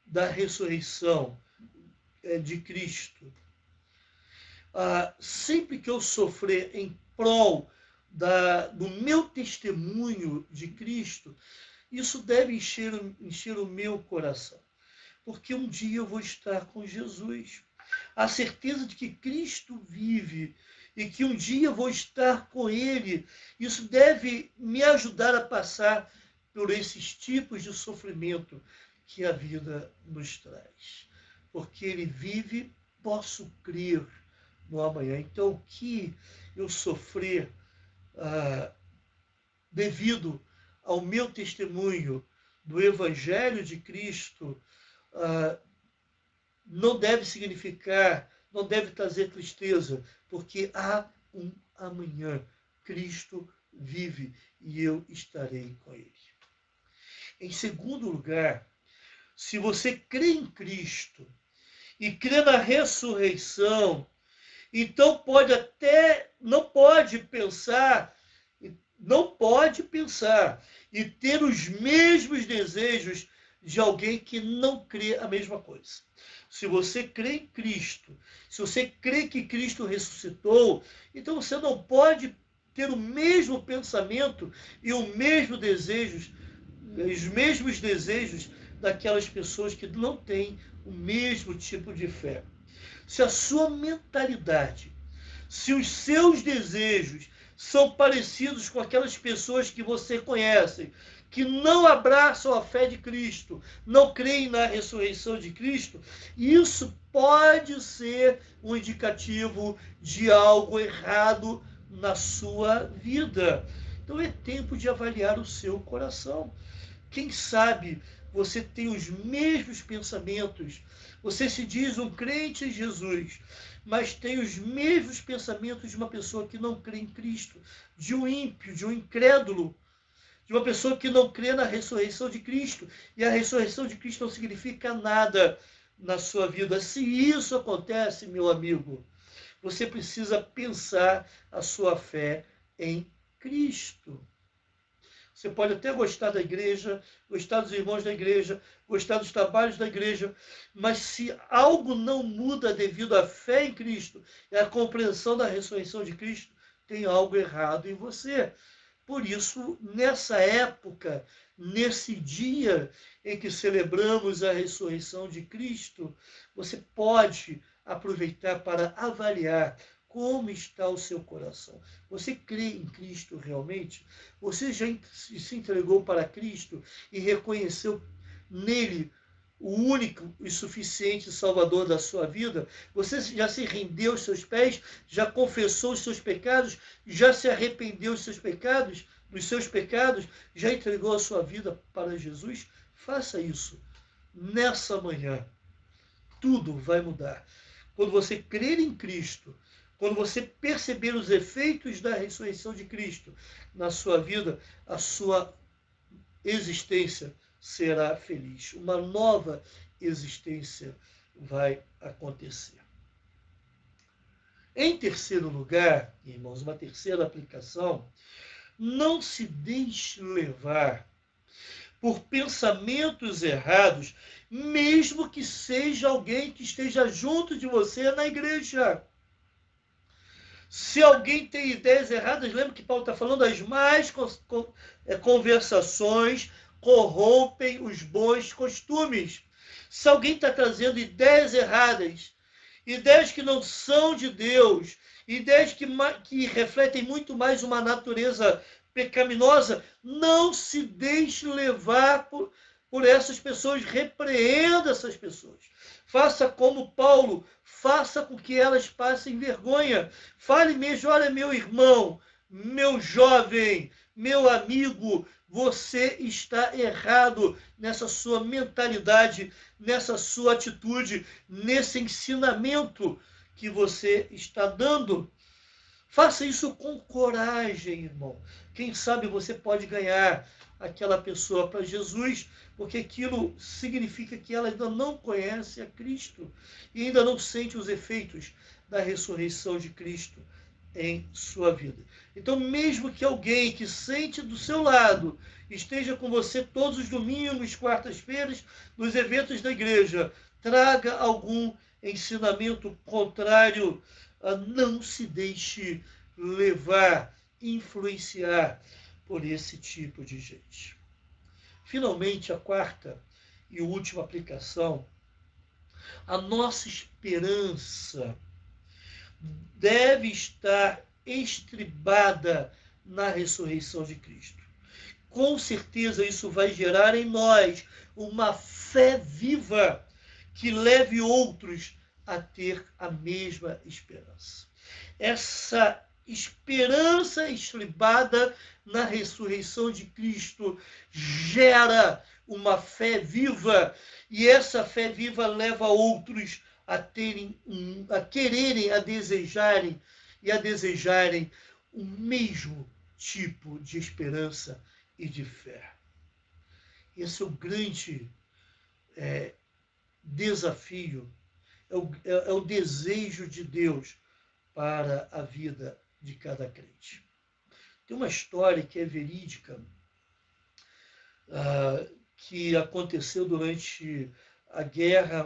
da ressurreição de Cristo. Sempre que eu sofrer em prol do meu testemunho de Cristo, isso deve encher o meu coração, porque um dia eu vou estar com Jesus. A certeza de que Cristo vive e que um dia eu vou estar com Ele, isso deve me ajudar a passar por esses tipos de sofrimento que a vida nos traz. Porque Ele vive, posso crer no amanhã. Então, o que eu sofrer devido ao meu testemunho do Evangelho de Cristo, não deve significar, não deve trazer tristeza, porque há um amanhã. Cristo vive e eu estarei com Ele. Em segundo lugar, se você crê em Cristo e crê na ressurreição, então não pode pensar e ter os mesmos desejos de alguém que não crê a mesma coisa. Se você crê em Cristo, se você crê que Cristo ressuscitou, então você não pode ter o mesmo pensamento e os mesmos desejos daquelas pessoas que não têm o mesmo tipo de fé. Se a sua mentalidade, se os seus desejos são parecidos com aquelas pessoas que você conhece, que não abraçam a fé de Cristo, não creem na ressurreição de Cristo, isso pode ser um indicativo de algo errado na sua vida. Então é tempo de avaliar o seu coração. Quem sabe você tem os mesmos pensamentos, você se diz um crente em Jesus, mas tem os mesmos pensamentos de uma pessoa que não crê em Cristo, de um ímpio, de um incrédulo, de uma pessoa que não crê na ressurreição de Cristo. E a ressurreição de Cristo não significa nada na sua vida. Se isso acontece, meu amigo, você precisa pensar a sua fé em Cristo. Você pode até gostar da igreja, gostar dos irmãos da igreja, gostar dos trabalhos da igreja, mas se algo não muda devido à fé em Cristo e à compreensão da ressurreição de Cristo, tem algo errado em você. Por isso, nessa época, nesse dia em que celebramos a ressurreição de Cristo, você pode aproveitar para avaliar como está o seu coração. Você crê em Cristo realmente? Você já se entregou para Cristo e reconheceu nele o único e suficiente Salvador da sua vida? Você já se rendeu aos seus pés? Já confessou os seus pecados? Já se arrependeu dos seus pecados? Já entregou a sua vida para Jesus? Faça isso nessa manhã. Tudo vai mudar. Quando você crer em Cristo, quando você perceber os efeitos da ressurreição de Cristo na sua vida, a sua existência será feliz. Uma nova existência vai acontecer. Em terceiro lugar, irmãos, uma terceira aplicação, não se deixe levar por pensamentos errados, mesmo que seja alguém que esteja junto de você na igreja. Se alguém tem ideias erradas, lembra que Paulo está falando, as más conversações corrompem os bons costumes. Se alguém está trazendo ideias erradas, ideias que não são de Deus, ideias que refletem muito mais uma natureza pecaminosa, não se deixe levar por essas pessoas, repreenda essas pessoas. Faça como Paulo, faça com que elas passem vergonha. Fale mesmo, olha, meu irmão, meu jovem, meu amigo, você está errado nessa sua mentalidade, nessa sua atitude, nesse ensinamento que você está dando. Faça isso com coragem, irmão. Quem sabe você pode ganhar aquela pessoa para Jesus, porque aquilo significa que ela ainda não conhece a Cristo e ainda não sente os efeitos da ressurreição de Cristo em sua vida. Então, mesmo que alguém que sente do seu lado esteja com você todos os domingos, quartas-feiras, nos eventos da igreja, traga algum ensinamento contrário, não se deixe levar, influenciar por esse tipo de gente. Finalmente, a quarta e última aplicação, a nossa esperança deve estar estribada na ressurreição de Cristo. Com certeza isso vai gerar em nós uma fé viva que leve outros a ter a mesma esperança. Essa esperança estribada na ressurreição de Cristo gera uma fé viva, e essa fé viva leva outros a quererem, a desejarem o mesmo tipo de esperança e de fé. Esse é o grande desafio, é o desejo de Deus para a vida de cada crente. Tem uma história que é verídica, que aconteceu durante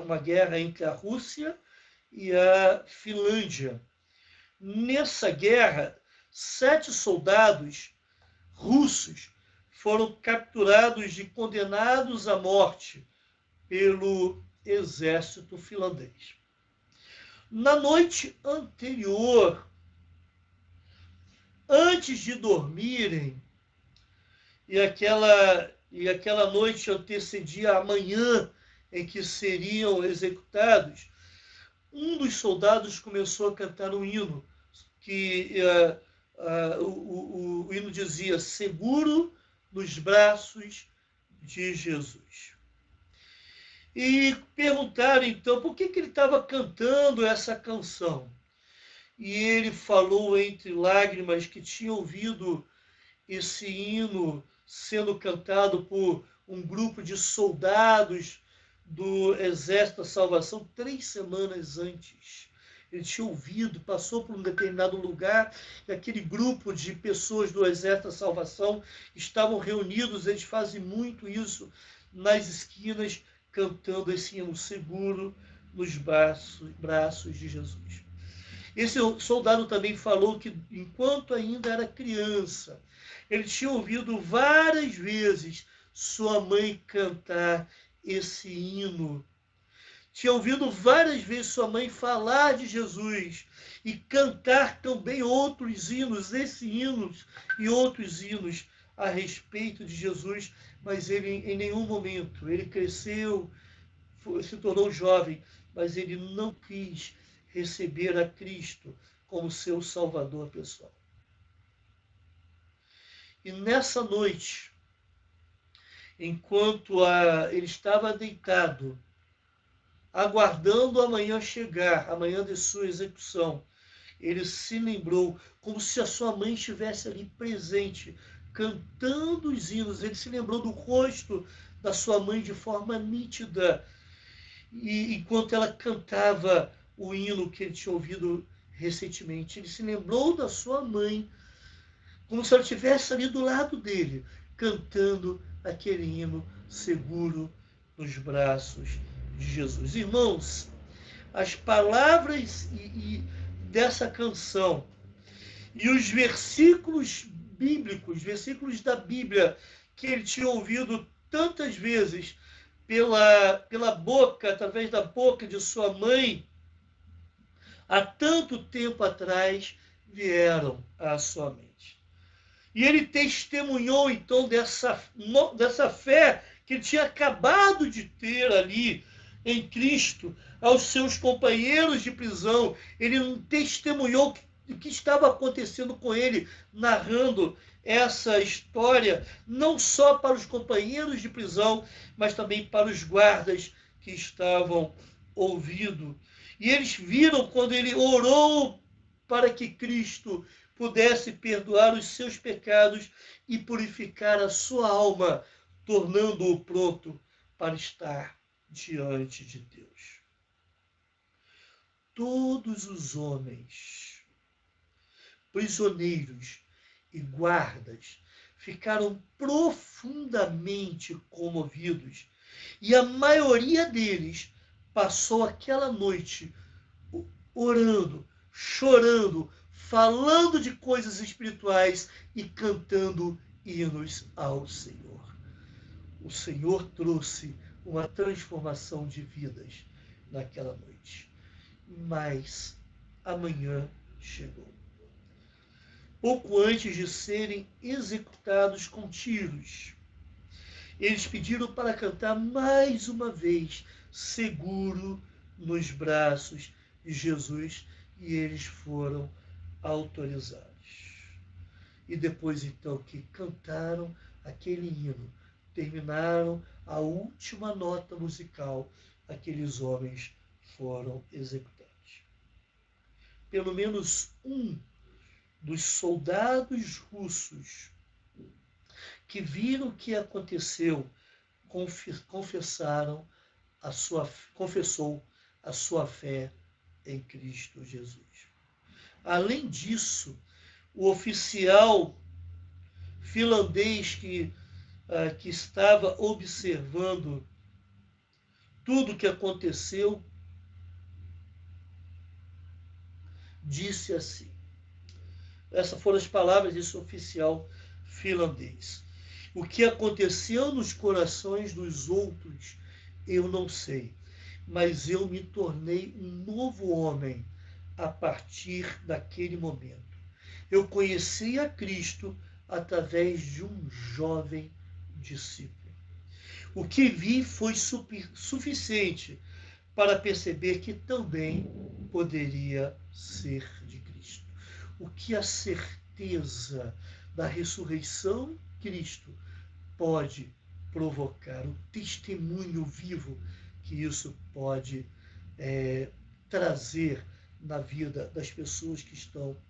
uma guerra entre a Rússia e a Finlândia. Nessa guerra, 7 soldados russos foram capturados e condenados à morte pelo exército finlandês. Na noite anterior, antes de dormirem, e aquela noite antecedia a manhã em que seriam executados, um dos soldados começou a cantar um hino, que o hino dizia: seguro nos braços de Jesus. E perguntaram então por que ele estava cantando essa canção. E ele falou entre lágrimas que tinha ouvido esse hino sendo cantado por um grupo de soldados do Exército da Salvação 3 semanas antes. Ele tinha ouvido, passou por um determinado lugar, e aquele grupo de pessoas do Exército da Salvação estavam reunidos, eles fazem muito isso nas esquinas, cantando esse hino, seguro nos braços de Jesus. Esse soldado também falou que, enquanto ainda era criança, ele tinha ouvido várias vezes sua mãe cantar esse hino. Tinha ouvido várias vezes sua mãe falar de Jesus e cantar também outros hinos, esse hinos e outros hinos a respeito de Jesus, mas ele em nenhum momento, ele cresceu, se tornou jovem, mas ele não quis receber a Cristo como seu Salvador pessoal. E nessa noite, enquanto ele estava deitado, aguardando a manhã chegar, a manhã de sua execução, ele se lembrou, como se a sua mãe estivesse ali presente, cantando os hinos. Ele se lembrou do rosto da sua mãe de forma nítida, e enquanto ela cantava o hino que ele tinha ouvido recentemente, ele se lembrou da sua mãe, como se ela estivesse ali do lado dele, cantando aquele hino seguro nos braços de Jesus. Irmãos, as palavras dessa canção e os versículos bíblicos, versículos da Bíblia que ele tinha ouvido tantas vezes pela boca, através da boca de sua mãe, há tanto tempo atrás, vieram à sua mente. E ele testemunhou, então, dessa fé que ele tinha acabado de ter ali em Cristo, aos seus companheiros de prisão. Ele testemunhou o que estava acontecendo com ele, narrando essa história, não só para os companheiros de prisão, mas também para os guardas que estavam ouvindo. E eles viram quando ele orou para que Cristo pudesse perdoar os seus pecados e purificar a sua alma, tornando-o pronto para estar diante de Deus. Todos os homens, prisioneiros e guardas ficaram profundamente comovidos e a maioria deles passou aquela noite orando, chorando, falando de coisas espirituais e cantando hinos ao Senhor. O Senhor trouxe uma transformação de vidas naquela noite. Mas amanhã chegou. Pouco antes de serem executados com tiros, eles pediram para cantar mais uma vez, seguro nos braços de Jesus, e eles foram autorizados. E depois, então, que cantaram aquele hino, terminaram a última nota musical, aqueles homens foram executados. Pelo menos um dos soldados russos que viram o que aconteceu confessou a sua fé em Cristo Jesus. Além disso, o oficial finlandês que estava observando tudo o que aconteceu, disse assim, essas foram as palavras desse oficial finlandês: o que aconteceu nos corações dos outros, eu não sei, mas eu me tornei um novo homem a partir daquele momento. Eu conheci a Cristo através de um jovem discípulo. O que vi foi suficiente para perceber que também poderia ser de Cristo. O que a certeza da ressurreição de Cristo pode provocar, o testemunho vivo que isso pode trazer na vida das pessoas que estão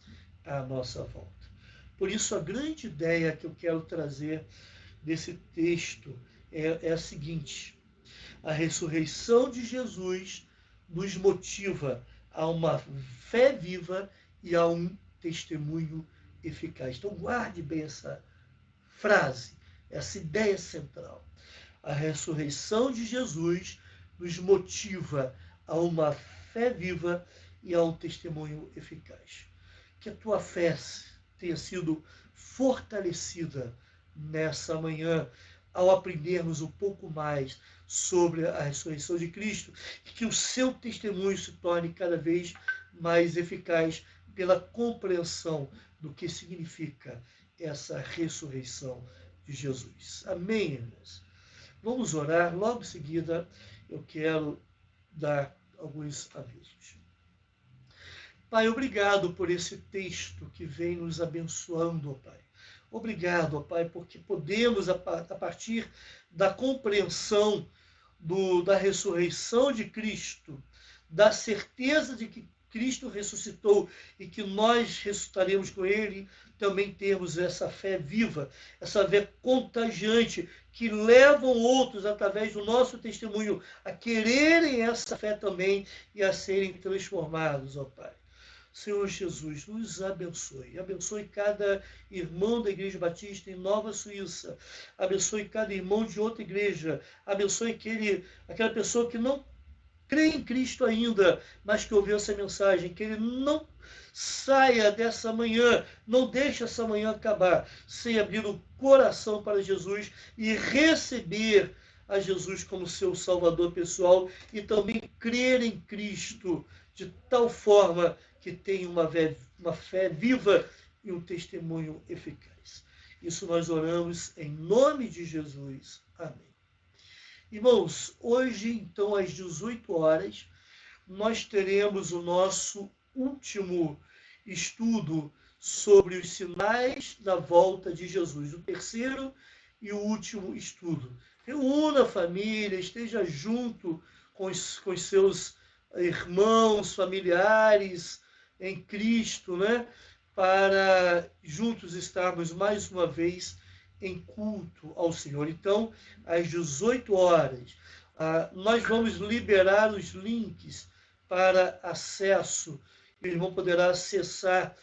à nossa volta. Por isso, a grande ideia que eu quero trazer desse texto é a seguinte: a ressurreição de Jesus nos motiva a uma fé viva e a um testemunho eficaz. Então, guarde bem essa frase, essa ideia central. A ressurreição de Jesus nos motiva a uma fé viva e a um testemunho eficaz. Que a tua fé tenha sido fortalecida nessa manhã, ao aprendermos um pouco mais sobre a ressurreição de Cristo, e que o seu testemunho se torne cada vez mais eficaz pela compreensão do que significa essa ressurreição de Jesus. Amém, irmãos? Vamos orar. Logo em seguida, eu quero dar alguns avisos. Pai, obrigado por esse texto que vem nos abençoando, ó Pai. Obrigado, ó Pai, porque podemos, a partir da compreensão da ressurreição de Cristo, da certeza de que Cristo ressuscitou e que nós ressuscitaremos com Ele, também temos essa fé viva, essa fé contagiante, que levam outros, através do nosso testemunho, a quererem essa fé também e a serem transformados, ó Pai. Senhor Jesus, nos abençoe. Abençoe cada irmão da Igreja Batista em Nova Suíça. Abençoe cada irmão de outra igreja. Abençoe aquela pessoa que não crê em Cristo ainda, mas que ouviu essa mensagem. Que ele não saia dessa manhã, não deixe essa manhã acabar sem abrir o coração para Jesus e receber a Jesus como seu Salvador pessoal e também crer em Cristo de tal forma que tenha uma fé viva e um testemunho eficaz. Isso nós oramos em nome de Jesus. Amém. Irmãos, hoje, então, às 18 horas, nós teremos o nosso último estudo sobre os sinais da volta de Jesus, o terceiro e o último estudo. Reúna a família, esteja junto com os seus irmãos, familiares em Cristo, né? Para juntos estarmos mais uma vez em culto ao Senhor. Então, às 18 horas, nós vamos liberar os links para acesso. O irmão poderá acessar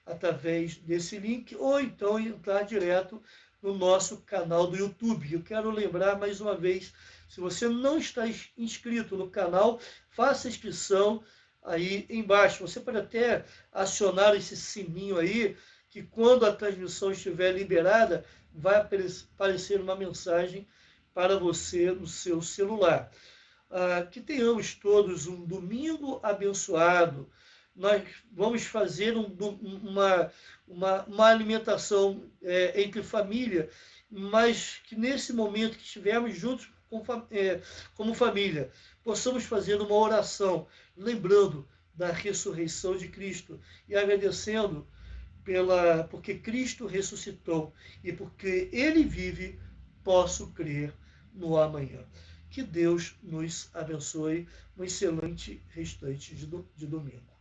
através desse link, ou então entrar direto no nosso canal do YouTube. Eu quero lembrar mais uma vez, se você não está inscrito no canal, faça a inscrição aí embaixo. Você pode até acionar esse sininho aí, que quando a transmissão estiver liberada, vai aparecer uma mensagem para você no seu celular. Que tenhamos todos um domingo abençoado. Nós vamos fazer uma alimentação entre família, mas que nesse momento que estivermos juntos como família, possamos fazer uma oração, lembrando da ressurreição de Cristo e agradecendo porque Cristo ressuscitou e porque Ele vive, posso crer no amanhã. Que Deus nos abençoe. Um excelente restante de domingo.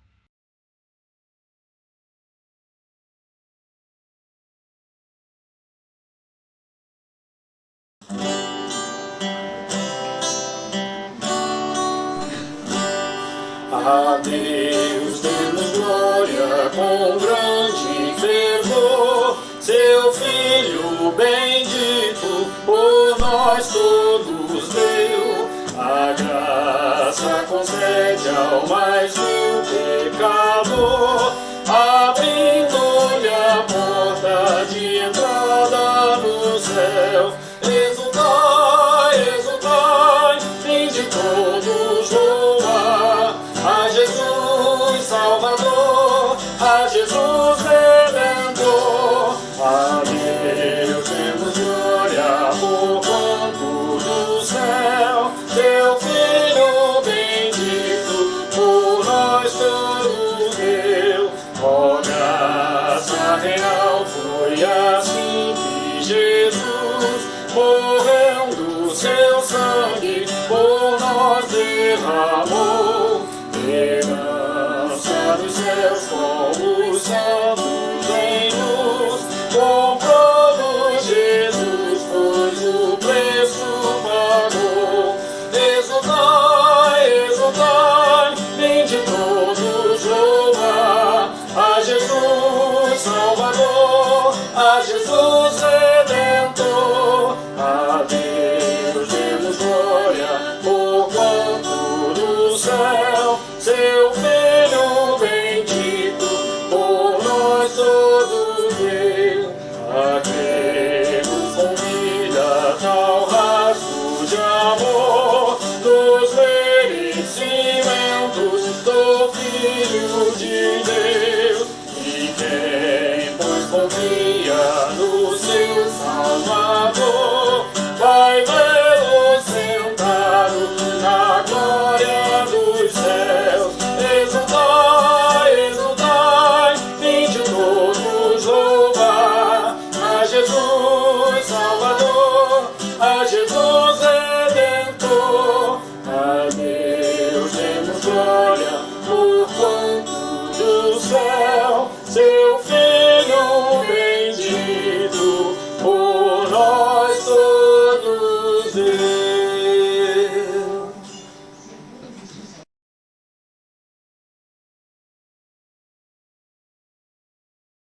A Deus demos glória com grande fervor, seu Filho bendito por nós todos deu. A graça concede ao mais vil pecador, abrindo-lhe a porta de entrada no céu. Exultai, exultai, vinde todos louvar a Jesus Salvador, a Jesus Redentor. A Deus demos glória por quanto do céu teu Filho bendito por nós todos deu. Ó graça real, foi assim que Jesus morreu, do seu sangue por nós derramou. Herança dos céus com os santos em luz, comprou-nos Jesus, pois o preço pagou. Exultai, exultai, vinde todos louvar a Jesus Salvador, a Jesus Redentor. A Deus demos glória por quanto do céu seu Filho bendito por nós todos deu. A quem nos convida tal rastro de amor, dos merecimentos do Filho de Deus. E quem, pois, confia no seu Salvador, vai vê-lo sentado na glória dos céus. Exultai, exultai, vinde todos louvar a Jesus Salvador, a Jesus Redentor. A Deus demos glória por quanto do céu seu